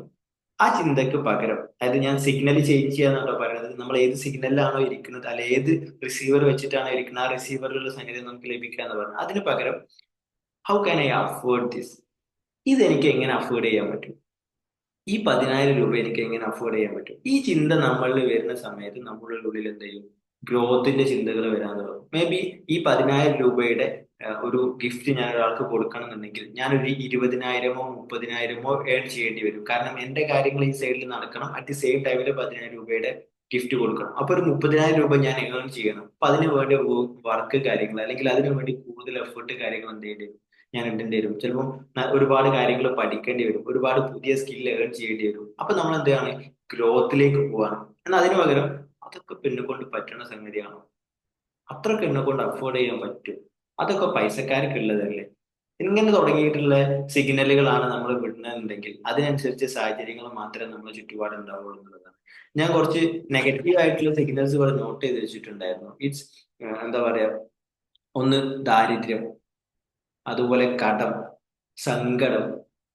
ആ ചിന്തക്ക് പകരം, അതായത് ഞാൻ സിഗ്നൽ ചേഞ്ച് ചെയ്യാന്നാണോ പറയുന്നത്, നമ്മൾ ഏത് സിഗ്നലിലാണോ ഇരിക്കുന്നത്, അല്ലെ ഏത് റിസീവർ വെച്ചിട്ടാണോ ഇരിക്കുന്നത്, ആ റിസീവറിലുള്ള സംഗതി നമുക്ക് ലഭിക്കുക എന്ന് പറഞ്ഞു. അതിന് പകരം, how can I afford this? ഇത് എനിക്ക് എങ്ങനെ അഫോർഡ് ചെയ്യാൻ പറ്റും? ഈ 10,000 രൂപ എനിക്ക് എങ്ങനെ അഫോർഡ് ചെയ്യാൻ പറ്റും? ഈ ചിന്ത നമ്മളിൽ വരുന്ന സമയത്ത് നമ്മളുടെ ഉള്ളിൽ എന്ത് ചെയ്യും? ഗ്രോത്തിന്റെ ചിന്തകൾ വരാൻ തുടങ്ങും. മേ ബി ഈ 10,000 രൂപയുടെ ഒരു ഗിഫ്റ്റ് ഞാൻ ഒരാൾക്ക് കൊടുക്കണം എന്നുണ്ടെങ്കിൽ ഞാനൊരു 20,000മോ 30,000മോ ഏൺ ചെയ്യേണ്ടി വരും. കാരണം എന്റെ കാര്യങ്ങൾ ഈ സൈഡിൽ നടക്കണം, അറ്റ് ദി സെയിം ടൈമിൽ 10,000 രൂപയുടെ ഗിഫ്റ്റ് കൊടുക്കണം. അപ്പൊ ഒരു 30,000 രൂപ ഞാൻ ഏൺ ചെയ്യണം. അപ്പൊ അതിന് വേണ്ടി വർക്ക് കാര്യങ്ങൾ, അല്ലെങ്കിൽ അതിനു വേണ്ടി കൂടുതൽ എഫേർട്ട് കാര്യങ്ങൾ എന്ത് ചെയ്യേണ്ടി വരും? ഞാൻ ഇടേണ്ടി വരും. ചിലപ്പോൾ ഒരുപാട് കാര്യങ്ങൾ പഠിക്കേണ്ടി വരും, ഒരുപാട് പുതിയ സ്കിൽ ഏൺ ചെയ്യേണ്ടി വരും. അപ്പൊ നമ്മൾ എന്താണ്, ഗ്രോത്തിലേക്ക് പോവാണ്. എന്നാൽ അതിനു പകരം, അതൊക്കെ പിന്നെ കൊണ്ട് പറ്റുന്ന സംഗതിയാണോ, അത്രയൊക്കെ എന്നെ കൊണ്ട് അഫോർഡ് ചെയ്യാൻ പറ്റും, അതൊക്കെ പൈസക്കാർക്ക് ഉള്ളതല്ലേ, ഇങ്ങനെ തുടങ്ങിയിട്ടുള്ള സിഗ്നലുകളാണ് നമ്മൾ വിടുന്നതെന്നുണ്ടെങ്കിൽ അതിനനുസരിച്ച് സാഹചര്യങ്ങൾ മാത്രമേ നമ്മുടെ ചുറ്റുപാട് ഉണ്ടാവുള്ളൂ എന്നുള്ളതാണ്. ഞാൻ കുറച്ച് നെഗറ്റീവ് ആയിട്ടുള്ള സിഗ്നൽസ് ഇവിടെ നോട്ട് ചെയ്ത് വെച്ചിട്ടുണ്ടായിരുന്നു. ഇറ്റ്സ് എന്താ പറയാ, ഒന്ന് ദാരിദ്ര്യം, അതുപോലെ കടം, സങ്കടം,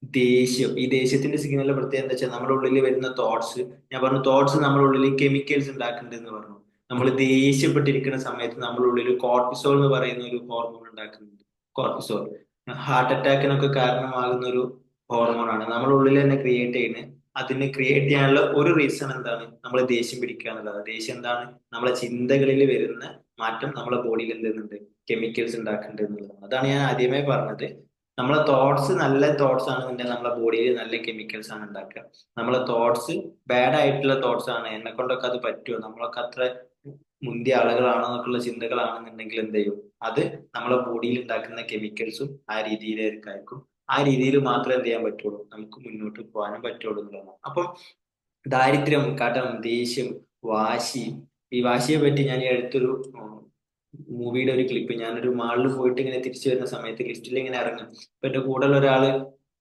ദേഷ്യം. ഈ ദേഷ്യത്തിന്റെ സിഗ്നലിന്റെ പ്രത്യേകത എന്താ വെച്ചാൽ, നമ്മുടെ ഉള്ളിൽ വരുന്ന തോട്ട്സ്, ഞാൻ പറഞ്ഞു തോട്ട്സ് നമ്മുടെ ഉള്ളിൽ കെമിക്കൽസ് ഉണ്ടാക്കുന്നുണ്ട് എന്ന് പറഞ്ഞു. നമ്മൾ ദേഷ്യപ്പെട്ടിരിക്കുന്ന സമയത്ത് നമ്മുടെ ഉള്ളിൽ കോർട്ടിസോൾ എന്ന് പറയുന്ന ഒരു ഹോർമോൺ ഉണ്ടാക്കുന്നുണ്ട്, കോർട്ടിസോൾ. ഹാർട്ട് അറ്റാക്കിനൊക്കെ കാരണമാകുന്ന ഒരു ഹോർമോണാണ് നമ്മുടെ ഉള്ളിൽ തന്നെ ക്രിയേറ്റ് ചെയ്യുന്നത്. അതിന് ക്രിയേറ്റ് ചെയ്യാനുള്ള ഒരു റീസൺ എന്താണ്? നമ്മൾ ദേഷ്യം പിടിക്കുക എന്നുള്ളത്. ദേഷ്യം എന്താണ്? നമ്മളെ ചിന്തകളിൽ വരുന്ന മാറ്റം നമ്മളെ ബോഡിയിൽ എന്തുന്നുണ്ട്? കെമിക്കൽസ് ഉണ്ടാക്കുന്നുണ്ട് എന്നുള്ളതാണ്. അതാണ് ഞാൻ ആദ്യമേ പറഞ്ഞത്. നമ്മളെ തോട്ട്സ് നല്ല തോട്ട്സ് ആണെന്നുണ്ടെങ്കിൽ നമ്മളെ ബോഡിയിൽ നല്ല കെമിക്കൽസ് ആണ് ഉണ്ടാക്കുക. നമ്മളെ തോട്ട്സ് ബാഡ് ആയിട്ടുള്ള തോട്ട്സ് ആണ്, എന്നെ കൊണ്ടൊക്കെ അത് പറ്റുമോ, നമ്മളൊക്കെ അത്ര മുന്തിയ ആളുകളാണെന്നൊക്കെയുള്ള ചിന്തകളാണെന്നുണ്ടെങ്കിൽ എന്ത് ചെയ്യും? അത് നമ്മളെ ബോഡിയിൽ ഉണ്ടാക്കുന്ന കെമിക്കൽസും ആ രീതിയിലേക്കായിരിക്കും. ആ രീതിയിൽ മാത്രമേ എന്ത് ചെയ്യാൻ പറ്റുള്ളൂ? നമുക്ക് മുന്നോട്ട് പോകാനും പറ്റുള്ളൂ എന്നുള്ളതാണ്. അപ്പം ദാരിദ്ര്യം, കടം, ദേഷ്യം, വാശി. ഈ വാശിയെ പറ്റി ഞാൻ ഈ അടുത്തൊരു മൂവിയുടെ ഒരു ക്ലിപ്പ്, ഞാനൊരു മാളിൽ പോയിട്ട് ഇങ്ങനെ തിരിച്ചു വരുന്ന സമയത്ത് ലിഫ്റ്റിൽ ഇങ്ങനെ ഇറങ്ങും. അപ്പൊ എന്റെ കൂടെയുള്ള ഒരാള്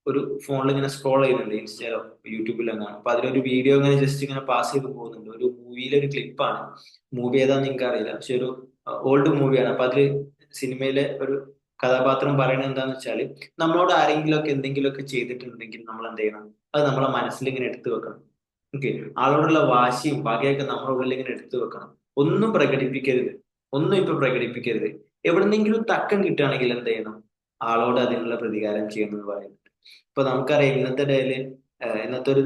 ഒരു ഫോണിൽ ഇങ്ങനെ സ്ക്രോൾ ചെയ്യുന്നുണ്ട്, ഇൻസ്റ്റയിലോ യൂട്യൂബിലോ കാണും. അപ്പൊ അതിലൊരു വീഡിയോ ഇങ്ങനെ ജസ്റ്റ് ഇങ്ങനെ പാസ് ചെയ്ത് പോകുന്നുണ്ട്. ഒരു മൂവിയിലെ ഒരു ക്ലിപ്പാണ്. മൂവി ഏതാന്ന് നിങ്ങൾക്ക് അറിയില്ല, പക്ഷെ ഒരു ഓൾഡ് മൂവിയാണ്. അപ്പൊ അതില് സിനിമയിലെ ഒരു കഥാപാത്രം പറയുന്നത് എന്താന്ന് വെച്ചാല്, നമ്മളോട് ആരെങ്കിലും ഒക്കെ എന്തെങ്കിലുമൊക്കെ ചെയ്തിട്ടുണ്ടെങ്കിൽ നമ്മൾ എന്ത് ചെയ്യണം? അത് നമ്മളെ മനസ്സിൽ ഇങ്ങനെ എടുത്തു വെക്കണം. ഓക്കെ. ആളോടുള്ള വാശിയും പകയൊക്കെ നമ്മുടെ ഉള്ളിൽ ഇങ്ങനെ എടുത്തു വെക്കണം. ഒന്നും പ്രകടിപ്പിക്കരുത്. ഒന്നും ഇപ്പൊ പ്രകടിപ്പിക്കരുത്. എവിടെന്നെങ്കിലും തക്കം കിട്ടുകയാണെങ്കിൽ എന്ത് ചെയ്യണം? ആളോട് അതിനുള്ള പ്രതികാരം ചെയ്യണം എന്ന് പറയുന്നുണ്ട്. ഇപ്പൊ നമുക്കറിയാം ഇന്നത്തെ ഡേയില്, ഇന്നത്തെ ഒരു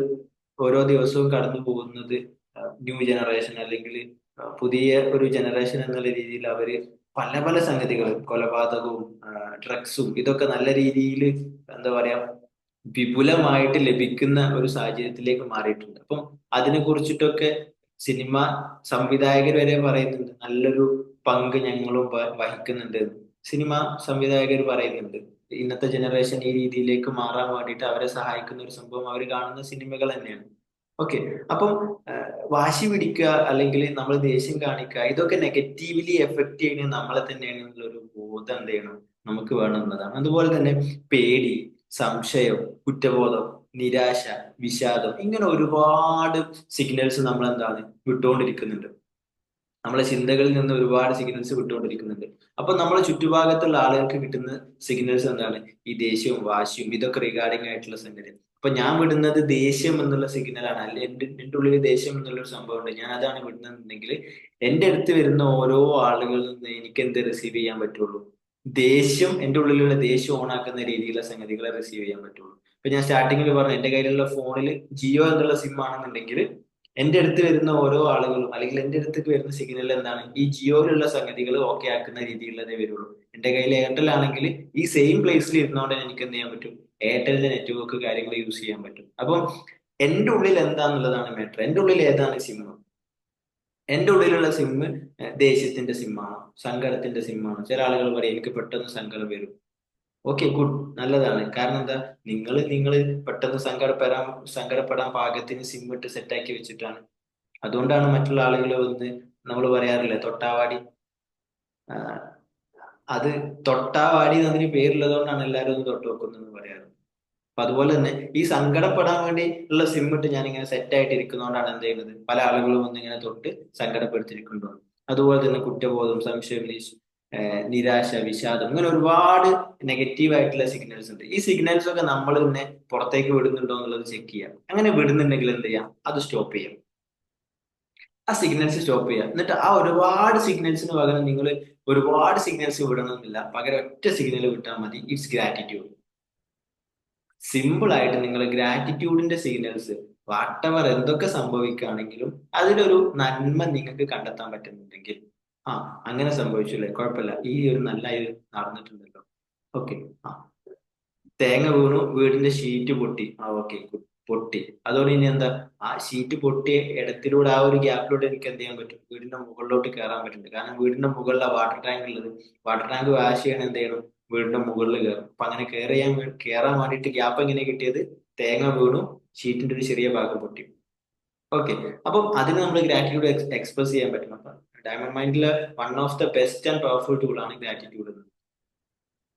ഓരോ ദിവസവും കടന്നു പോകുന്നത് ന്യൂ ജനറേഷൻ അല്ലെങ്കിൽ പുതിയ ഒരു ജനറേഷൻ എന്നുള്ള രീതിയിൽ അവര് പല പല സംഗതികൾ, കൊലപാതകവും ഡ്രഗ്സും ഇതൊക്കെ നല്ല രീതിയിൽ എന്താ പറയാ വിപുലമായിട്ട് ലഭിക്കുന്ന ഒരു സാഹചര്യത്തിലേക്ക് മാറിയിട്ടുണ്ട്. അപ്പം അതിനെ കുറിച്ചിട്ടൊക്കെ സിനിമ സംവിധായകർ വരെ പറയുന്നുണ്ട്, നല്ലൊരു പങ്ക് ഞങ്ങളും വഹിക്കുന്നുണ്ട് എന്ന്. സിനിമ സംവിധായകർ പറയുന്നുണ്ട് ഇന്നത്തെ ജനറേഷൻ ഈ രീതിയിലേക്ക് മാറാൻ വേണ്ടിയിട്ട് അവരെ സഹായിക്കുന്ന ഒരു സംഭവം അവർ കാണുന്ന സിനിമകൾ തന്നെയാണ്. ഓക്കെ. അപ്പം വാശി പിടിക്കുക അല്ലെങ്കിൽ നമ്മൾ ദേഷ്യം കാണിക്കുക, ഇതൊക്കെ നെഗറ്റീവ്ലി എഫക്ട് ചെയ്യുന്നത് നമ്മളെ തന്നെയാണ് എന്നുള്ളൊരു ബോധം എന്ത് ചെയ്യണം? നമുക്ക് വേണം എന്നതാണ്. അതുപോലെ തന്നെ പേടി, സംശയം, കുറ്റബോധം, നിരാശ, വിഷാദം, ഇങ്ങനെ ഒരുപാട് സിഗ്നൽസ് നമ്മൾ എന്താണ് വിട്ടുകൊണ്ടിരിക്കുന്നുണ്ട്. നമ്മളെ ചിന്തകളിൽ നിന്ന് ഒരുപാട് സിഗ്നൽസ് വിട്ടുകൊണ്ടിരിക്കുന്നുണ്ട്. അപ്പൊ നമ്മളെ ചുറ്റുഭാഗത്തുള്ള ആളുകൾക്ക് കിട്ടുന്ന സിഗ്നൽസ് എന്താണ്? ഈ ദേഷ്യവും വാശിയും ഇതൊക്കെ റിഗാർഡിംഗ് ആയിട്ടുള്ള സംഗതി. അപ്പൊ ഞാൻ വിടുന്നത് ദേഷ്യം എന്നുള്ള സിഗ്നലാണ്, അല്ലെ എന്റെ ഉള്ളിൽ ദേഷ്യം എന്നുള്ള ഒരു സംഭവം ഉണ്ട്, ഞാൻ അതാണ് വിടുന്നതെന്നുണ്ടെങ്കിൽ എന്റെ അടുത്ത് വരുന്ന ഓരോ ആളുകളിൽ നിന്ന് എനിക്ക് എന്ത് റിസീവ് ചെയ്യാൻ പറ്റുള്ളൂ? ദേഷ്യം, എന്റെ ഉള്ളിലുള്ള ദേഷ്യം ഓണാക്കുന്ന രീതിയിലുള്ള സംഗതികളെ റിസീവ് ചെയ്യാൻ പറ്റുള്ളൂ. ഇപ്പൊ ഞാൻ സ്റ്റാർട്ടിങ്ങിൽ പറഞ്ഞു, എന്റെ കയ്യിലുള്ള ഫോണിൽ ജിയോ എന്നുള്ള സിം ആണെന്നുണ്ടെങ്കിൽ എന്റെ അടുത്ത് വരുന്ന ഓരോ ആളുകളും അല്ലെങ്കിൽ എന്റെ അടുത്തേക്ക് വരുന്ന സിഗ്നൽ എന്താണ്? ഈ ജിയോയിലുള്ള സംഗതികൾ ഓക്കെ ആക്കുന്ന രീതിയിലുള്ളതേ വരുള്ളൂ. എന്റെ കയ്യിൽ എയർടെൽ ആണെങ്കിൽ ഈ സെയിം പ്ലേസിൽ ഇരുന്നുകൊണ്ട് എനിക്ക് എന്ത് ചെയ്യാൻ പറ്റും? എയർടെലിന്റെ നെറ്റ്വർക്ക് കാര്യങ്ങൾ യൂസ് ചെയ്യാൻ പറ്റും. അപ്പം എന്റെ ഉള്ളിൽ എന്താന്നുള്ളതാണ് മാറ്റർ. എന്റെ ഉള്ളിൽ ഏതാണ് സിം? എന്റെ ഉള്ളിലുള്ള സിം ദേഷ്യത്തിന്റെ സിമ്മാണോ, സങ്കടത്തിന്റെ സിമ്മാണോ? ചില ആളുകൾ പറയും എനിക്ക് പെട്ടെന്ന് സങ്കടം വരും. ഓക്കെ, ഗുഡ്, നല്ലതാണ്. കാരണം എന്താ? നിങ്ങൾ പെട്ടെന്ന് സങ്കടപ്പെടാൻ പാകത്തിന് സിം ഇട്ട് സെറ്റാക്കി വെച്ചിട്ടാണ്. അതുകൊണ്ടാണ് മറ്റുള്ള ആളുകൾ വന്ന്, നമ്മൾ പറയാറില്ലേ തൊട്ടാവാടി, ആ, അത് തൊട്ടാവാടി എന്നതിന് പേരുള്ളത് കൊണ്ടാണ് എല്ലാവരും ഒന്ന് തൊട്ട് വെക്കുന്നതെന്ന് പറയാറ്. അപ്പൊ അതുപോലെ തന്നെ ഈ സങ്കടപ്പെടാൻ വേണ്ടി ഉള്ള സിം ഇട്ട് ഞാനിങ്ങനെ സെറ്റ് ആയിട്ട് ഇരിക്കുന്നതുകൊണ്ടാണ് എന്ത് ചെയ്യുന്നത്? പല ആളുകളും വന്ന് ഇങ്ങനെ തൊട്ട് സങ്കടപ്പെടുത്തിയിരിക്കുന്നുണ്ടോ. അതുപോലെ തന്നെ കുറ്റബോധം, സംശയം, നിരാശ, വിഷാദം, ഇങ്ങനെ ഒരുപാട് നെഗറ്റീവ് ആയിട്ടുള്ള സിഗ്നൽസ് ഉണ്ട്. ഈ സിഗ്നൽസ് ഒക്കെ നമ്മൾ തന്നെ പുറത്തേക്ക് വിടുന്നുണ്ടോ എന്നുള്ളത് ചെക്ക് ചെയ്യാം. അങ്ങനെ വിടുന്നുണ്ടെങ്കിൽ എന്ത് ചെയ്യാം? അത് സ്റ്റോപ്പ് ചെയ്യാം. ആ സിഗ്നൽസ് സ്റ്റോപ്പ് ചെയ്യുക. എന്നിട്ട് ആ ഒരുപാട് സിഗ്നൽസിന് പകരം നിങ്ങൾ ഒരുപാട് സിഗ്നൽസ് വിടണമെന്നില്ല, പകരം ഒറ്റ സിഗ്നൽ വിട്ടാൽ മതി. It's gratitude. സിമ്പിൾ ആയിട്ട് നിങ്ങൾ ഗ്രാറ്റിറ്റ്യൂഡിന്റെ സിഗ്നൽസ്, വാട്ടവർ എന്തൊക്കെ സംഭവിക്കുകയാണെങ്കിലും അതിലൊരു നന്മ നിങ്ങൾക്ക് കണ്ടെത്താൻ പറ്റുന്നുണ്ടെങ്കിൽ, ആ അങ്ങനെ സംഭവിച്ചില്ലേ, കുഴപ്പമില്ല, ഈ ഒരു നല്ല ഇത് നടന്നിട്ടുണ്ടല്ലോ, ഓക്കെ. ആ, തേങ്ങ വീണു, വീടിന്റെ ഷീറ്റ് പൊട്ടി, ആ ഓക്കെ, പൊട്ടി. അതോടെ ഇനി എന്താ? ആ ഷീറ്റ് പൊട്ടിയ ഇടത്തിലൂടെ ആ ഒരു ഗ്യാപ്പിലൂടെ എനിക്ക് എന്ത് ചെയ്യാൻ പറ്റും? വീടിന്റെ മുകളിലോട്ട് കയറാൻ പറ്റുന്നുണ്ട്. കാരണം വീടിന്റെ മുകളിലാണ് വാട്ടർ ടാങ്ക് ഉള്ളത്. വാട്ടർ ടാങ്ക് വാഷ് ചെയ്യണം, എന്ത് ചെയ്യണം? വീടിന്റെ മുകളിൽ കയറും. അപ്പൊ അങ്ങനെ കയറാൻ വേണ്ടിയിട്ട് ഗ്യാപ്പ് എങ്ങനെ കിട്ടിയത്? തേങ്ങ വീണു, ഷീറ്റിന്റെ ഒരു ചെറിയ ഭാഗം പൊട്ടി. ഓക്കെ. അപ്പം അതിന് നമ്മൾ ഗ്രാറ്റിറ്റ്യൂഡ് എക്സ്പ്രസ് ചെയ്യാൻ പറ്റും. അപ്പൊ ഡയമണ്ട് മൈൻഡിലെ one of the best and powerful tool ആണ് ഗ്രാറ്റിറ്റ്യൂഡ്.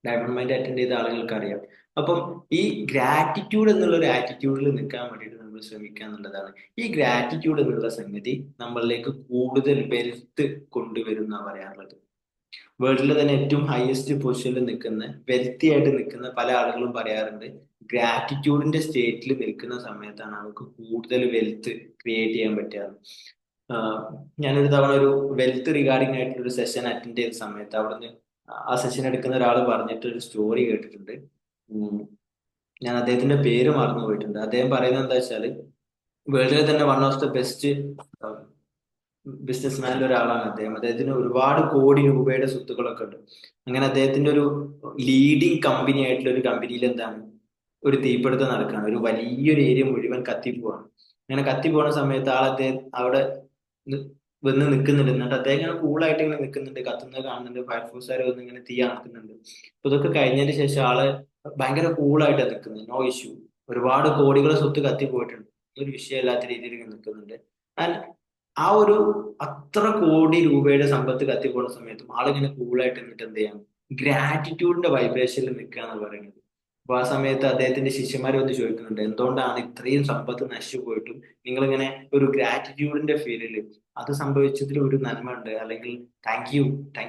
ഡയമണ്ട് മൈൻഡ് അറ്റൻഡ് ചെയ്ത ആളുകൾക്ക് അറിയാം. അപ്പം ഈ ഗ്രാറ്റിറ്റ്യൂഡ് എന്നുള്ള ഒരു ആറ്റിറ്റ്യൂഡിൽ നിൽക്കാൻ വേണ്ടിയിട്ട് നമ്മൾ ശ്രമിക്കുക എന്നുള്ളതാണ്. ഈ ഗ്രാറ്റിറ്റ്യൂഡ് എന്നുള്ള സംഗതി നമ്മളിലേക്ക് കൂടുതൽ വെൽത്ത് കൊണ്ടുവരുന്ന പറയാറുള്ളത്. വേൾഡിലെ തന്നെ ഏറ്റവും ഹയസ്റ്റ് പൊസിഷനിൽ നിൽക്കുന്ന, വെൽത്തി ആയിട്ട് നിൽക്കുന്ന പല ആളുകളും പറയാറുണ്ട്, ഗ്രാറ്റിറ്റ്യൂഡിന്റെ സ്റ്റേറ്റിൽ നിൽക്കുന്ന സമയത്താണ് നമുക്ക് കൂടുതൽ വെൽത്ത് ക്രിയേറ്റ് ചെയ്യാൻ പറ്റുക. ഞാനൊരു തവണ ഒരു വെൽത്ത് റിഗാർഡിംഗ് ആയിട്ടുള്ള ഒരു സെഷൻ അറ്റൻഡ് ചെയ്ത സമയത്ത് അവിടുന്ന് ആ സെഷൻ എടുക്കുന്ന ഒരാൾ പറഞ്ഞിട്ട് ഒരു സ്റ്റോറി കേട്ടിട്ടുണ്ട്. ഉം, ഞാൻ അദ്ദേഹത്തിന്റെ പേര് മറന്നു പോയിട്ടുണ്ട്. അദ്ദേഹം പറയുന്നത് എന്താ വെച്ചാല്, വേൾഡിലെ തന്നെ വൺ ഓഫ് ദ ബെസ്റ്റ് ബിസിനസ്മാനിൽ ഒരാളാണ് അദ്ദേഹം. അദ്ദേഹത്തിന് ഒരുപാട് കോടി രൂപയുടെ സ്വത്തുക്കളൊക്കെ ഉണ്ട്. അങ്ങനെ അദ്ദേഹത്തിന്റെ ഒരു ലീഡിങ് കമ്പനി ആയിട്ടുള്ള ഒരു കമ്പനിയിൽ എന്താണ്, ഒരു തീപിടുത്തം നടക്കുകയാണ്. ഒരു വലിയൊരു ഏരിയ മുഴുവൻ കത്തിപ്പോവാണ്. അങ്ങനെ കത്തിപ്പോണ സമയത്ത് അദ്ദേഹം അവിടെ നി- വന്ന് നിൽക്കുന്നുണ്ട്. എന്നിട്ട് അദ്ദേഹം ഇങ്ങനെ കൂളായിട്ട് ഇങ്ങനെ നിൽക്കുന്നുണ്ട്, കത്തുന്നത് കാണുന്നുണ്ട്, ഫയർഫോഴ്സുകാർ വന്ന് ഇങ്ങനെ തീ അണക്കുന്നുണ്ട്. അപ്പൊ ഇതൊക്കെ കഴിഞ്ഞതിന് ശേഷം ഭയങ്കര കൂളായിട്ടാണ് നിൽക്കുന്നത്, നോ ഇഷ്യൂ. ഒരുപാട് കോടികളെ സ്വത്ത് കത്തിപ്പോയിട്ടുണ്ട്, ഒരു വിഷയമില്ലാത്ത രീതിയിൽ ഇങ്ങനെ നിൽക്കുന്നുണ്ട്. ആൻഡ് ആ ഒരു അത്ര കോടി രൂപയുടെ സമ്പത്ത് കത്തിപ്പോണ സമയത്തും ആളിങ്ങനെ കൂളായിട്ട് നിന്നിട്ട് എന്ത് ചെയ്യാം, ഗ്രാറ്റിറ്റ്യൂഡിന്റെ വൈബ്രേഷനിൽ നിൽക്കുക എന്ന് പറയുന്നത്. അപ്പൊ ആ സമയത്ത് അദ്ദേഹത്തിന്റെ ശിഷ്യന്മാർ വന്ന് ചോദിക്കുന്നുണ്ട്, എന്തുകൊണ്ടാണ് ഇത്രയും സമ്പത്ത് നശിച്ചു പോയിട്ടും നിങ്ങളിങ്ങനെ ഒരു ഗ്രാറ്റിറ്റ്യൂഡിന്റെ ഫീലില്, അത് സംഭവിച്ചതിൽ ഒരു നന്മ ഉണ്ട്, അല്ലെങ്കിൽ താങ്ക്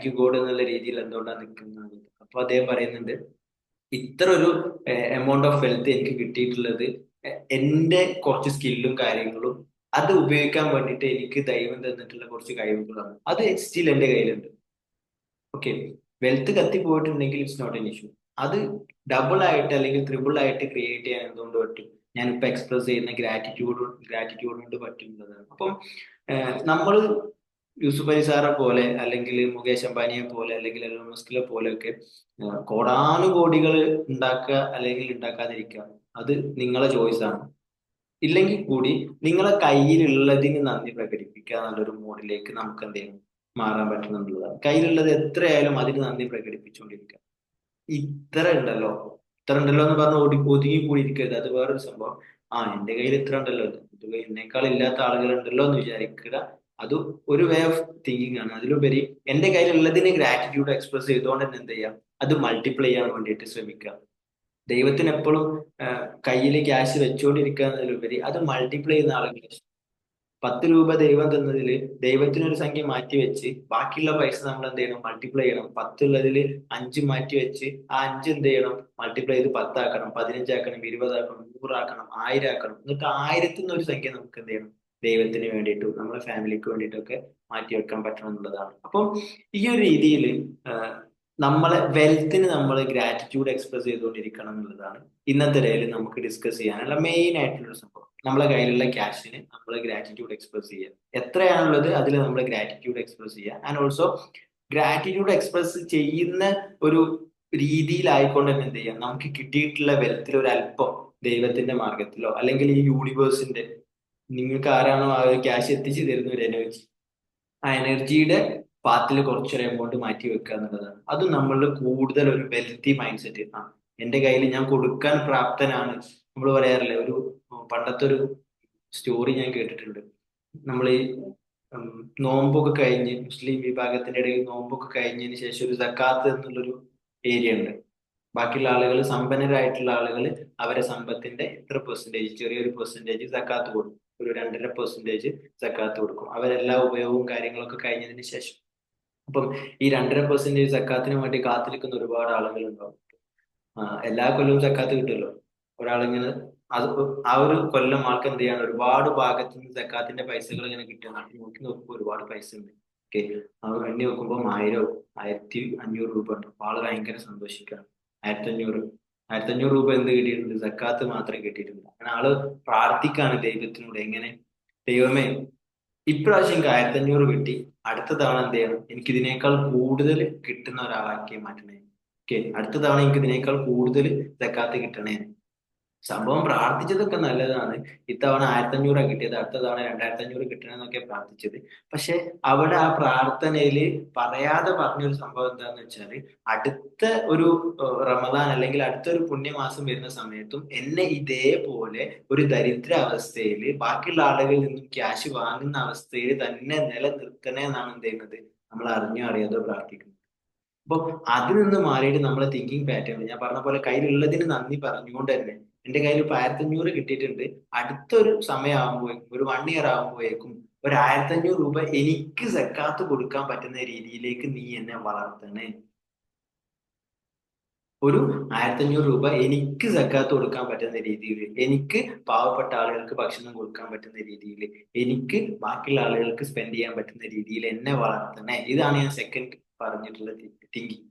യു ഗോഡ് എന്നുള്ള രീതിയിൽ എന്തുകൊണ്ടാണ് നിൽക്കുന്നത്. അപ്പൊ അദ്ദേഹം പറയുന്നുണ്ട്, ഇത്ര ഒരു എമൗണ്ട് ഓഫ് വെൽത്ത് എനിക്ക് കിട്ടിയിട്ടുള്ളത് എന്റെ കുറച്ച് സ്കില്ലും കാര്യങ്ങളും അത് ഉപയോഗിക്കാൻ വേണ്ടിയിട്ട് എനിക്ക് ദൈവം തന്നിട്ടുള്ള കുറച്ച് കഴിവുകളാണ്. അത് സ്റ്റിൽ എന്റെ കയ്യിലുണ്ട്. ഓക്കെ, വെൽത്ത് കത്തി പോയിട്ടുണ്ടെങ്കിൽ ഇറ്റ്സ് നോട്ട് എൻ ഇഷ്യൂ. അത് ഡബിൾ ആയിട്ട് അല്ലെങ്കിൽ ട്രിപ്പിൾ ആയിട്ട് ക്രിയേറ്റ് ചെയ്യാൻ എന്തുകൊണ്ട് പറ്റും, ഞാനിപ്പോ എക്സ്പ്രസ് ചെയ്യുന്ന ഗ്രാറ്റിറ്റ്യൂഡ് കൊണ്ട് പറ്റുന്നതാണ്. അപ്പം നമ്മൾ യൂസുഫ് അലി സാറെ പോലെ, അല്ലെങ്കിൽ മുകേഷ് അംബാനിയെ പോലെ, അല്ലെങ്കിൽ എലോൺ മസ്കിനെ പോലെയൊക്കെ കോടാനുകോടികൾ ഉണ്ടാക്കുക അല്ലെങ്കിൽ ഉണ്ടാക്കാതിരിക്കുക, അത് നിങ്ങളെ ചോയ്സ് ആണ്. ഇല്ലെങ്കിൽ കൂടി നിങ്ങളെ കയ്യിലുള്ളതിന് നന്ദി പ്രകടിപ്പിക്കുക എന്നുള്ളൊരു മോഡിലേക്ക് നമുക്ക് എന്ത് ചെയ്യണം, മാറാൻ പറ്റുന്നുള്ളതാണ്. കയ്യിലുള്ളത് എത്രയായാലും അതിന് നന്ദി പ്രകടിപ്പിച്ചുകൊണ്ടിരിക്കുക. ഇത്ര ഉണ്ടല്ലോ ഇത്ര ഉണ്ടല്ലോ എന്ന് പറഞ്ഞ് ഒതുങ്ങി കൂടി ഇരിക്കരുത്, അത് വേറൊരു സംഭവം. എന്റെ കയ്യിൽ ഇത്ര ഉണ്ടല്ലോ, ഇത് എന്നേക്കാൾ ഇല്ലാത്ത ആളുകളുണ്ടല്ലോ എന്ന് വിചാരിക്കുക. അത് ഒരു വേ ഓഫ് തിങ്കിങ് ആണ്. അതിലുപരി എന്റെ കയ്യിലുള്ളതിന് ഗ്രാറ്റിറ്റ്യൂഡ് എക്സ്പ്രസ് ചെയ്തുകൊണ്ട് തന്നെ എന്ത് ചെയ്യാം, അത് മൾട്ടിപ്ലൈ ചെയ്യാൻ വേണ്ടിയിട്ട് ശ്രമിക്കുക. ദൈവത്തിന് എപ്പോഴും കയ്യിൽ ക്യാഷ് വെച്ചുകൊണ്ടിരിക്കുക എന്നതിലുപരി അത് മൾട്ടിപ്ലൈ ചെയ്യുന്ന ആളുകൾ. 10 രൂപ ദൈവം തന്നതില് ദൈവത്തിനൊരു സംഖ്യ മാറ്റി വെച്ച് ബാക്കിയുള്ള പൈസ നമ്മൾ എന്ത് ചെയ്യണം, മൾട്ടിപ്ലൈ ചെയ്യണം. 10 ഉള്ളതിൽ 5 മാറ്റി വെച്ച് ആ 5 എന്ത് ചെയ്യണം, മൾട്ടിപ്ലൈ ചെയ്ത് 10 ആക്കണം, 15 ആക്കണം, 20 ആക്കണം, 100 ആക്കണം, 1000 ആക്കണം. എന്നിട്ട് 1000-ൽ നിന്ന് ഒരു സംഖ്യ നമുക്ക് എന്ത് ചെയ്യണം, ദൈവത്തിന് വേണ്ടിയിട്ടും നമ്മുടെ ഫാമിലിക്ക് വേണ്ടിയിട്ടൊക്കെ മാറ്റി വെക്കാൻ പറ്റണം എന്നുള്ളതാണ്. അപ്പം ഈ ഒരു രീതിയിൽ നമ്മളെ വെൽത്തിന് നമ്മൾ ഗ്രാറ്റിറ്റ്യൂഡ് എക്സ്പ്രസ് ചെയ്തുകൊണ്ടിരിക്കണം എന്നുള്ളതാണ് ഇന്നത്തെ ഡേയിൽ നമുക്ക് ഡിസ്കസ് ചെയ്യാനുള്ള മെയിൻ ആയിട്ടുള്ള സംഭവം. നമ്മളെ കയ്യിലുള്ള ക്യാഷിന് നമ്മൾ ഗ്രാറ്റിറ്റ്യൂഡ് എക്സ്പ്രസ് ചെയ്യുക. എത്രയാണുള്ളത് അതിൽ നമ്മൾ ഗ്രാറ്റിറ്റ്യൂഡ് എക്സ്പ്രസ് ചെയ്യുക. ആൻഡ് ഓൾസോ ഗ്രാറ്റിറ്റ്യൂഡ് എക്സ്പ്രസ് ചെയ്യുന്ന ഒരു രീതിയിലായിക്കൊണ്ട് തന്നെ എന്ത് ചെയ്യാം, നമുക്ക് കിട്ടിയിട്ടുള്ള വെൽത്തിൽ ഒരു അല്പം ദൈവത്തിന്റെ മാർഗത്തിലോ, അല്ലെങ്കിൽ ഈ യൂണിവേഴ്സിന്റെ, നിങ്ങൾക്ക് ആരാണോ ആ ഒരു ക്യാഷ് എത്തിച്ചു തരുന്ന ഒരു എനർജി, ആ എനർജിയുടെ പാത്തിൽ കുറച്ചൊരു എമൗണ്ട് മാറ്റി വെക്കുക എന്നുള്ളതാണ്. അതും നമ്മളിൽ കൂടുതൽ ഒരു വെൽത്തി മൈൻഡ് സെറ്റ്. എന്റെ കയ്യിൽ ഞാൻ കൊടുക്കാൻ പ്രാപ്തനാണ്. നമ്മൾ പറയാറില്ലേ, ഒരു പണ്ടത്തെ ഒരു സ്റ്റോറി ഞാൻ കേട്ടിട്ടുണ്ട്. നമ്മൾ ഈ ഉം, നോമ്പൊക്കെ കഴിഞ്ഞ്, മുസ്ലിം വിഭാഗത്തിന്റെ ഇടയിൽ നോമ്പൊക്കെ കഴിഞ്ഞതിന് ശേഷം ഒരു സക്കാത്ത് എന്നുള്ളൊരു ഏരിയ ഉണ്ട്. ബാക്കിയുള്ള ആളുകൾ, സമ്പന്നരായിട്ടുള്ള ആളുകൾ, അവരെ സമ്പത്തിന്റെ ഇത്ര പെർസെന്റേജ്, ചെറിയൊരു പെർസെന്റേജ് സക്കാത്ത് കൊടുക്കും. ഒരു 2.5% സക്കാത്ത് കൊടുക്കും, അവരെല്ലാ ഉപയോഗവും കാര്യങ്ങളൊക്കെ കഴിഞ്ഞതിന് ശേഷം. അപ്പം ഈ 2.5% സക്കാത്തിന് വേണ്ടി കാത്തു നിൽക്കുന്ന ഒരുപാട് ആളുകൾ ഉണ്ടാവും. എല്ലാ കൊല്ലവും സക്കാത്ത് കിട്ടുമല്ലോ. ഒരാളിങ്ങനെ അത് ആ ഒരു കൊല്ലം ആൾക്ക് എന്ത് ചെയ്യാണ്, ഒരുപാട് ഭാഗത്ത് നിന്ന് സക്കാത്തിന്റെ പൈസകൾ ഇങ്ങനെ കിട്ടുന്നതാണ്. നോക്കി നോക്കുമ്പോൾ ഒരുപാട് പൈസ ഉണ്ട്. ഓക്കെ, അത് എണ്ണി നോക്കുമ്പോൾ 1000, 1500 രൂപ ഉണ്ട്. അപ്പൊ ആള് ഭയങ്കര സന്തോഷിക്കുകയാണ്. 1500, 1500 രൂപ എന്ത് കിട്ടിയിട്ടുണ്ട്, സക്കാത്ത് മാത്രമേ കിട്ടിയിട്ടുണ്ട്. അങ്ങനെ ആള് പ്രാർത്ഥിക്കാണ് ദൈവത്തിനോട്, എങ്ങനെ, ദൈവമേ ഇപ്രാവശ്യം എനിക്ക് 1500 കിട്ടി, അടുത്ത തവണ എന്ത് ചെയ്യണം, എനിക്ക് ഇതിനേക്കാൾ കൂടുതൽ കിട്ടുന്ന ഒരാളാക്കി മാറ്റണേ. ഓക്കെ, അടുത്ത തവണ എനിക്ക് ഇതിനേക്കാൾ കൂടുതൽ സക്കാത്ത് കിട്ടണേ. സംഭവം പ്രാർത്ഥിച്ചതൊക്കെ നല്ലതാണ്. ഇത്തവണ 1500 കിട്ടിയത്, അടുത്ത തവണ 2500 കിട്ടണമെന്നൊക്കെ പ്രാർത്ഥിച്ചത്. പക്ഷെ അവിടെ ആ പ്രാർത്ഥനയില് പറയാതെ പറഞ്ഞൊരു സംഭവം എന്താന്ന് വെച്ചാല്, അടുത്ത ഒരു റമദാൻ അല്ലെങ്കിൽ അടുത്തൊരു പുണ്യമാസം വരുന്ന സമയത്തും എന്നെ ഇതേപോലെ ഒരു ദരിദ്ര അവസ്ഥയിൽ ബാക്കിയുള്ള ആളുകളിൽ നിന്നും ക്യാഷ് വാങ്ങുന്ന അവസ്ഥയിൽ തന്നെ നിലനിർത്തണേ എന്നാണ് എന്ത് ചെയ്യുന്നത്, നമ്മൾ അറിഞ്ഞോ അറിയാതോ പ്രാർത്ഥിക്കുന്നത്. അപ്പൊ അതിൽ നിന്ന് മാറിയിട്ട് നമ്മളെ തിങ്കിങ് പാറ്റേൺ, ഞാൻ പറഞ്ഞ പോലെ കയ്യിലുള്ളതിന് നന്ദി പറഞ്ഞുകൊണ്ട് തന്നെ, എന്റെ കയ്യിൽ ഇപ്പൊ 1500 കിട്ടിയിട്ടുണ്ട്, അടുത്തൊരു സമയമാകുമ്പോഴേക്കും, ഒരു 1 ഇയർ ആകുമ്പോഴേക്കും ഒരു 1500 രൂപ എനിക്ക് സക്കാത്ത് കൊടുക്കാൻ പറ്റുന്ന രീതിയിലേക്ക് നീ എന്നെ വളർത്തണേ. ഒരു 1500 രൂപ എനിക്ക് സക്കാത്ത് കൊടുക്കാൻ പറ്റുന്ന രീതിയിൽ, എനിക്ക് പാവപ്പെട്ട ആളുകൾക്ക് ഭക്ഷണം കൊടുക്കാൻ പറ്റുന്ന രീതിയിൽ, എനിക്ക് ബാക്കിയുള്ള ആളുകൾക്ക് സ്പെൻഡ് ചെയ്യാൻ പറ്റുന്ന രീതിയിൽ എന്നെ വളർത്തണേ. ഇതാണ് ഞാൻ സെക്കൻഡ് പറഞ്ഞിട്ടുള്ള തിങ്കിങ്.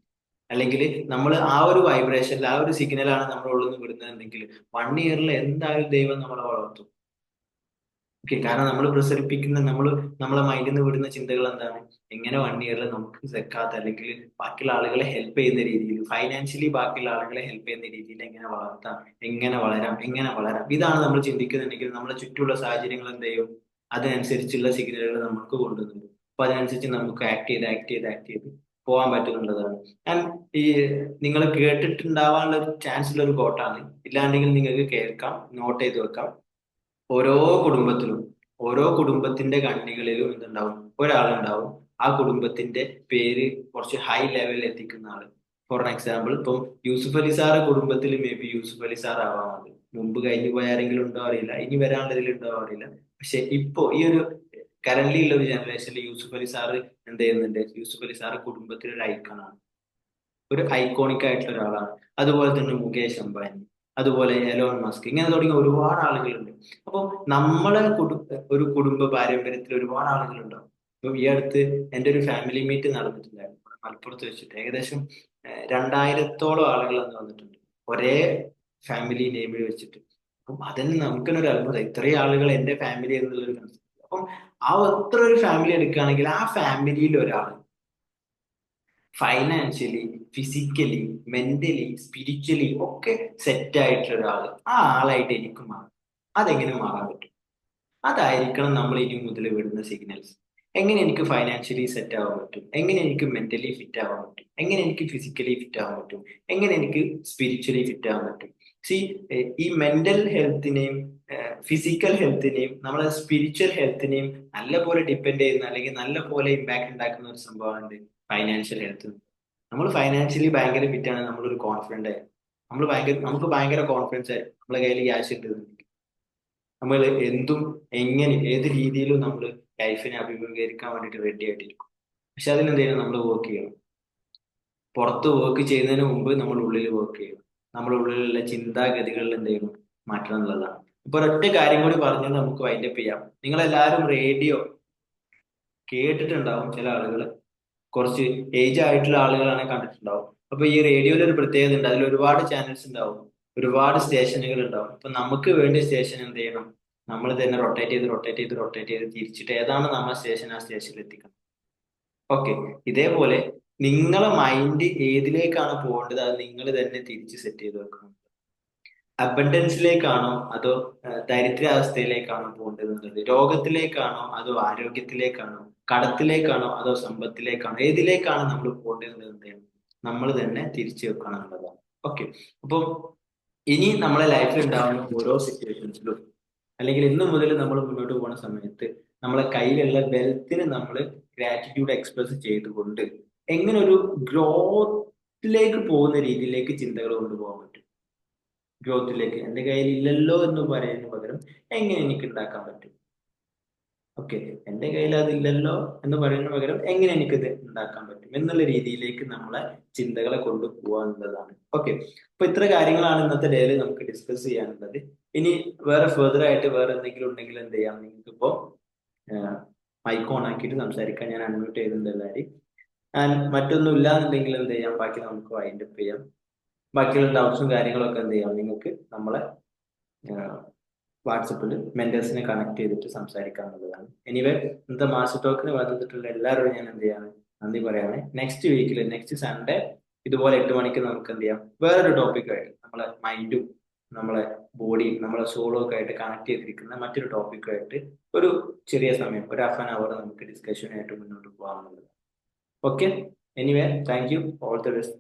അല്ലെങ്കിൽ നമ്മൾ ആ ഒരു വൈബ്രേഷനിൽ ആ ഒരു സിഗ്നലാണ് നമ്മൾ ഉള്ളിൽ നിന്ന് വിടുന്നതെങ്കിൽ 1 ഇയറിൽ എന്തായാലും ദൈവം നമ്മളെ വളർത്തും. ഓക്കെ, കാരണം നമ്മൾ പ്രസരിപ്പിക്കുന്ന നമ്മളെ മൈൻഡിൽ നിന്ന് വിടുന്ന ചിന്തകൾ എന്താണ്? എങ്ങനെ 1 ഇയറിൽ നമുക്ക് സെക്കാത്ത അല്ലെങ്കിൽ ബാക്കിയുള്ള ആളുകളെ ഹെൽപ്പ് ചെയ്യുന്ന രീതിയിൽ, ഫൈനാൻഷ്യലി ബാക്കിയുള്ള ആളുകളെ ഹെൽപ്പ് ചെയ്യുന്ന രീതിയിൽ എങ്ങനെ വളർത്താം, എങ്ങനെ വളരാം, ഇതാണ് നമ്മൾ ചിന്തിക്കുന്നുണ്ടെങ്കിൽ നമ്മുടെ ചുറ്റുമുള്ള സാഹചര്യങ്ങൾ എന്ത് ചെയ്യും? അതിനനുസരിച്ചുള്ള സിഗ്നലുകൾ നമുക്ക് കൊണ്ടുവരും. അപ്പൊ അതിനനുസരിച്ച് നമുക്ക് ആക്ട് ചെയ്ത് പോകാൻ പറ്റുന്നുള്ളതാണ്. ഞാൻ ഈ നിങ്ങൾ കേട്ടിട്ടുണ്ടാവാനുള്ള ഒരു ചാൻസ് ഉള്ള ഒരു കോട്ടാണ്, ഇല്ലാണ്ടെങ്കിൽ നിങ്ങൾക്ക് കേൾക്കാം, നോട്ട് ചെയ്ത് വെക്കാം. ഓരോ കുടുംബത്തിലും ഓരോ കുടുംബത്തിന്റെ കണ്ണികളിലും എന്തുണ്ടാവും? ഒരാളുണ്ടാവും ആ കുടുംബത്തിന്റെ പേര് കുറച്ച് ഹൈ ലെവലിൽ എത്തിക്കുന്ന ആള്. ഫോർ എക്സാമ്പിൾ, ഇപ്പം യൂസുഫ് അലി സാറ് കുടുംബത്തിൽ may be Yusuf Ali sir ആവാം. അത് മുമ്പ് കഴിഞ്ഞു പോയ ആരെങ്കിലും ഉണ്ടോ അറിയില്ല, ഇനി വരാനുള്ളതിൽ ഉണ്ടോ അറിയില്ല. പക്ഷെ ഇപ്പോ ഈ ഒരു കറന്റ്ലി ഉള്ള ഒരു ജനറേഷനിൽ യൂസുഫ് അലി സാറ് എന്ത് ചെയ്യുന്നുണ്ട്? യൂസുഫ് അലി സാറ് കുടുംബത്തിലെ ഒരു ഐക്കണാണ്, ഒരു ഐക്കോണിക് ആയിട്ടുള്ള ഒരാളാണ്. അതുപോലെ തന്നെ മുകേഷ് അംബാനി, അതുപോലെ എലോൺ മസ്ക്, ഇങ്ങനെ തുടങ്ങിയ ഒരുപാട് ആളുകളുണ്ട്. അപ്പോൾ നമ്മളെ ഒരു കുടുംബ പാരമ്പര്യത്തിൽ ഒരുപാട് ആളുകളുണ്ടാവും. ഇപ്പൊ ഈ അടുത്ത് എൻ്റെ ഒരു ഫാമിലി മീറ്റ് നടന്നിട്ടുണ്ടായിരുന്നു ഇവിടെ മലപ്പുറത്ത് വെച്ചിട്ട്. ഏകദേശം 2000-ഓളം ആളുകൾ അന്ന് വന്നിട്ടുണ്ട്, ഒരേ ഫാമിലി നെയിമിൽ വെച്ചിട്ട്. അപ്പം അതന്നെ നമുക്ക് തന്നെ ഒരു അത്ഭുതം, ഇത്രയും ആളുകൾ എന്റെ ഫാമിലി എന്നുള്ളൊരു കൺസെപ്റ്റ്. അപ്പം ആ എത്ര ഒരു ഫാമിലി എടുക്കുകയാണെങ്കിൽ ആ ഫാമിലിയിൽ ഒരാൾ ഫൈനാൻഷ്യലി, ഫിസിക്കലി, മെന്റലി, സ്പിരിച്വലി ഒക്കെ സെറ്റ് ആയിട്ടുള്ള ഒരാള്, ആ ആളായിട്ട് എനിക്ക് മാറും. അതെങ്ങനെ മാറാൻ പറ്റും? അതായിരിക്കണം നമ്മൾ ഇനി മുതൽ വിടുന്ന സിഗ്നൽസ്. എങ്ങനെ എനിക്ക് ഫൈനാൻഷ്യലി സെറ്റ് ആവാൻ പറ്റും? എങ്ങനെ എനിക്ക് മെന്റലി ഫിറ്റ് ആവാൻ പറ്റും? എങ്ങനെ എനിക്ക് ഫിസിക്കലി ഫിറ്റ് ആവാൻ പറ്റും? എങ്ങനെ എനിക്ക് സ്പിരിച്വലി ഫിറ്റ് ആവാൻ പറ്റും? സി, ഈ മെന്റൽ ഹെൽത്തിനെയും ഫിസിക്കൽ ഹെൽത്തിനെയും നമ്മളെ സ്പിരിച്വൽ ഹെൽത്തിനെയും നല്ല പോലെ ഡിപ്പെൻഡ് ചെയ്യുന്ന അല്ലെങ്കിൽ നല്ല പോലെ ഇമ്പാക്ട് ഉണ്ടാക്കുന്ന ഒരു സംഭവമാണ് ഫൈനാൻഷ്യൽ ഹെൽത്ത്. നമ്മൾ ഫൈനാൻഷ്യലി ഭയങ്കര ഫിറ്റ് ആണ്, നമ്മളൊരു കോൺഫിഡന്റ് ആയി, നമുക്ക് ഭയങ്കര കോൺഫിഡൻസ് ആയി, നമ്മളെ കയ്യിൽ ക്യാഷ് ഉണ്ട്, നമ്മൾ എന്തും എങ്ങനെ ഏത് രീതിയിലും നമ്മൾ ലൈഫിനെ അഭിമുഖീകരിക്കാൻ വേണ്ടിയിട്ട് റെഡി ആയിട്ടിരിക്കും. പക്ഷെ അതിനെന്ത് ചെയ്യണം? നമ്മൾ വർക്ക് ചെയ്യണം. പുറത്ത് വർക്ക് ചെയ്യുന്നതിന് മുമ്പ് നമ്മൾ ഉള്ളിൽ വർക്ക് ചെയ്യണം. നമ്മുടെ ഉള്ളിലുള്ള ചിന്താഗതികളിൽ എന്ത് ചെയ്യണം? മാറ്റണം എന്നുള്ളതാണ്. ഇപ്പൊ ഒരൊറ്റ കാര്യം കൂടി പറഞ്ഞ് നമുക്ക് വൈൻഡപ്പ് ചെയ്യാം. നിങ്ങളെല്ലാവരും റേഡിയോ കേട്ടിട്ടുണ്ടാവും. ചില ആളുകൾ കുറച്ച് ഏജ് ആയിട്ടുള്ള ആളുകളാണ് കണ്ടിട്ടുണ്ടാവും. അപ്പൊ ഈ റേഡിയോയിൽ ഒരു പ്രത്യേകത ഉണ്ട്, അതിൽ ഒരുപാട് ചാനൽസ് ഉണ്ടാവും, ഒരുപാട് സ്റ്റേഷനുകൾ ഉണ്ടാവും. അപ്പൊ നമുക്ക് വേണ്ടിയ സ്റ്റേഷൻ എന്ത് ചെയ്യണം? നമ്മൾ തന്നെ റൊട്ടേറ്റ് ചെയ്ത് തിരിച്ചിട്ട് ഏതാണ് നമ്മുടെ സ്റ്റേഷൻ, ആ സ്റ്റേഷനിൽ എത്തിക്കണം. ഓക്കെ, ഇതേപോലെ നിങ്ങളെ മൈൻഡ് ഏതിലേക്കാണ് പോകേണ്ടത് അത് നിങ്ങൾ തന്നെ തിരിച്ച് സെറ്റ് ചെയ്ത് വെക്കണം. അബണ്ടൻസിലേക്കാണോ അതോ ദരിദ്രാവസ്ഥയിലേക്കാണോ പോകേണ്ടത് എന്നുള്ളത്, രോഗത്തിലേക്കാണോ അതോ ആരോഗ്യത്തിലേക്കാണോ, കടത്തിലേക്കാണോ അതോ സമ്പത്തിലേക്കാണോ, ഏതിലേക്കാണ് നമ്മൾ പോകേണ്ടത് എന്നുള്ളത് നമ്മൾ തന്നെ തിരിച്ചു വെക്കണം എന്നുള്ളതാണ്. ഓക്കെ, അപ്പം ഇനി നമ്മളെ ലൈഫിൽ ഉണ്ടാവുന്ന ഓരോ സിറ്റുവേഷൻസിലും അല്ലെങ്കിൽ ഇന്നു മുതൽ നമ്മൾ മുന്നോട്ട് പോകുന്ന സമയത്ത് നമ്മളെ കയ്യിലുള്ള വെൽത്തിന് നമ്മൾ ഗ്രാറ്റിറ്റ്യൂഡ് എക്സ്പ്രസ് ചെയ്തുകൊണ്ട് എങ്ങനെ ഒരു ഗ്രോത്തിലേക്ക് പോകുന്ന രീതിയിലേക്ക് ചിന്തകൾ കൊണ്ടുപോകാൻ പറ്റും. ഗ്രോത്തിലേക്ക് എന്റെ കയ്യിൽ ഇല്ലല്ലോ എന്ന് പറയുന്നതിന് പകരം എങ്ങനെ എനിക്ക് ഉണ്ടാക്കാൻ പറ്റും? ഓക്കെ, എന്റെ കയ്യിൽ അതില്ലല്ലോ എന്ന് പറയുന്നതിന് പകരം എങ്ങനെ എനിക്കിത് ഉണ്ടാക്കാൻ പറ്റും എന്നുള്ള രീതിയിലേക്ക് നമ്മളെ ചിന്തകളെ കൊണ്ടുപോകുക എന്നുള്ളതാണ്. ഓക്കെ, അപ്പൊ ഇത്ര കാര്യങ്ങളാണ് ഇന്നത്തെ ഡേയിൽ നമുക്ക് ഡിസ്കസ് ചെയ്യാനുള്ളത്. ഇനി വേറെ ഫെർദർ ആയിട്ട് വേറെ എന്തെങ്കിലും ഉണ്ടെങ്കിൽ എന്ത് ചെയ്യാം? നിങ്ങൾക്ക് ഇപ്പോ മൈക്ക് ഓൺ ആക്കിയിട്ട് സംസാരിക്കാൻ ഞാൻ അൺമ്യൂട്ട് ചെയ്തിട്ടുണ്ട് എല്ലാവരും. ആൻഡ് മറ്റൊന്നും ഇല്ലാന്നുണ്ടെങ്കിൽ എന്ത് ചെയ്യാം? ബാക്കി നമുക്ക് വൈൻഡപ്പ് ചെയ്യാം. ബാക്കിയുള്ള ഡൗട്ട്സും കാര്യങ്ങളൊക്കെ എന്ത് ചെയ്യാം? നിങ്ങൾക്ക് നമ്മളെ വാട്സപ്പിൽ മെന്റേഴ്സിനെ കണക്ട് ചെയ്തിട്ട് സംസാരിക്കാവുന്നതാണ്. എനിവേ, ഇന്നത്തെ മാസ്റ്റർ ടോക്കിന് വന്നിട്ടുള്ള എല്ലാവരോടും ഞാൻ എന്ത് ചെയ്യാണ്? നന്ദി പറയാണ്. നെക്സ്റ്റ് വീക്കിൽ, നെക്സ്റ്റ് സൺഡേ ഇതുപോലെ 8 മണിക്ക് നമുക്ക് എന്ത് ചെയ്യാം? വേറൊരു ടോപ്പിക്കായിട്ട് നമ്മളെ മൈൻഡും നമ്മളെ ബോഡിയും നമ്മളെ സോളും ഒക്കെ ആയിട്ട് കണക്ട് ചെയ്തിരിക്കുന്ന മറ്റൊരു ടോപ്പിക്കായിട്ട് ഒരു ചെറിയ സമയം, ഒരു ഹാഫ് ആൻ അവർ നമുക്ക് ഡിസ്കഷനായിട്ട് മുന്നോട്ട് പോകാവുന്നതാണ്. Okay, anyway, thank you, all the best.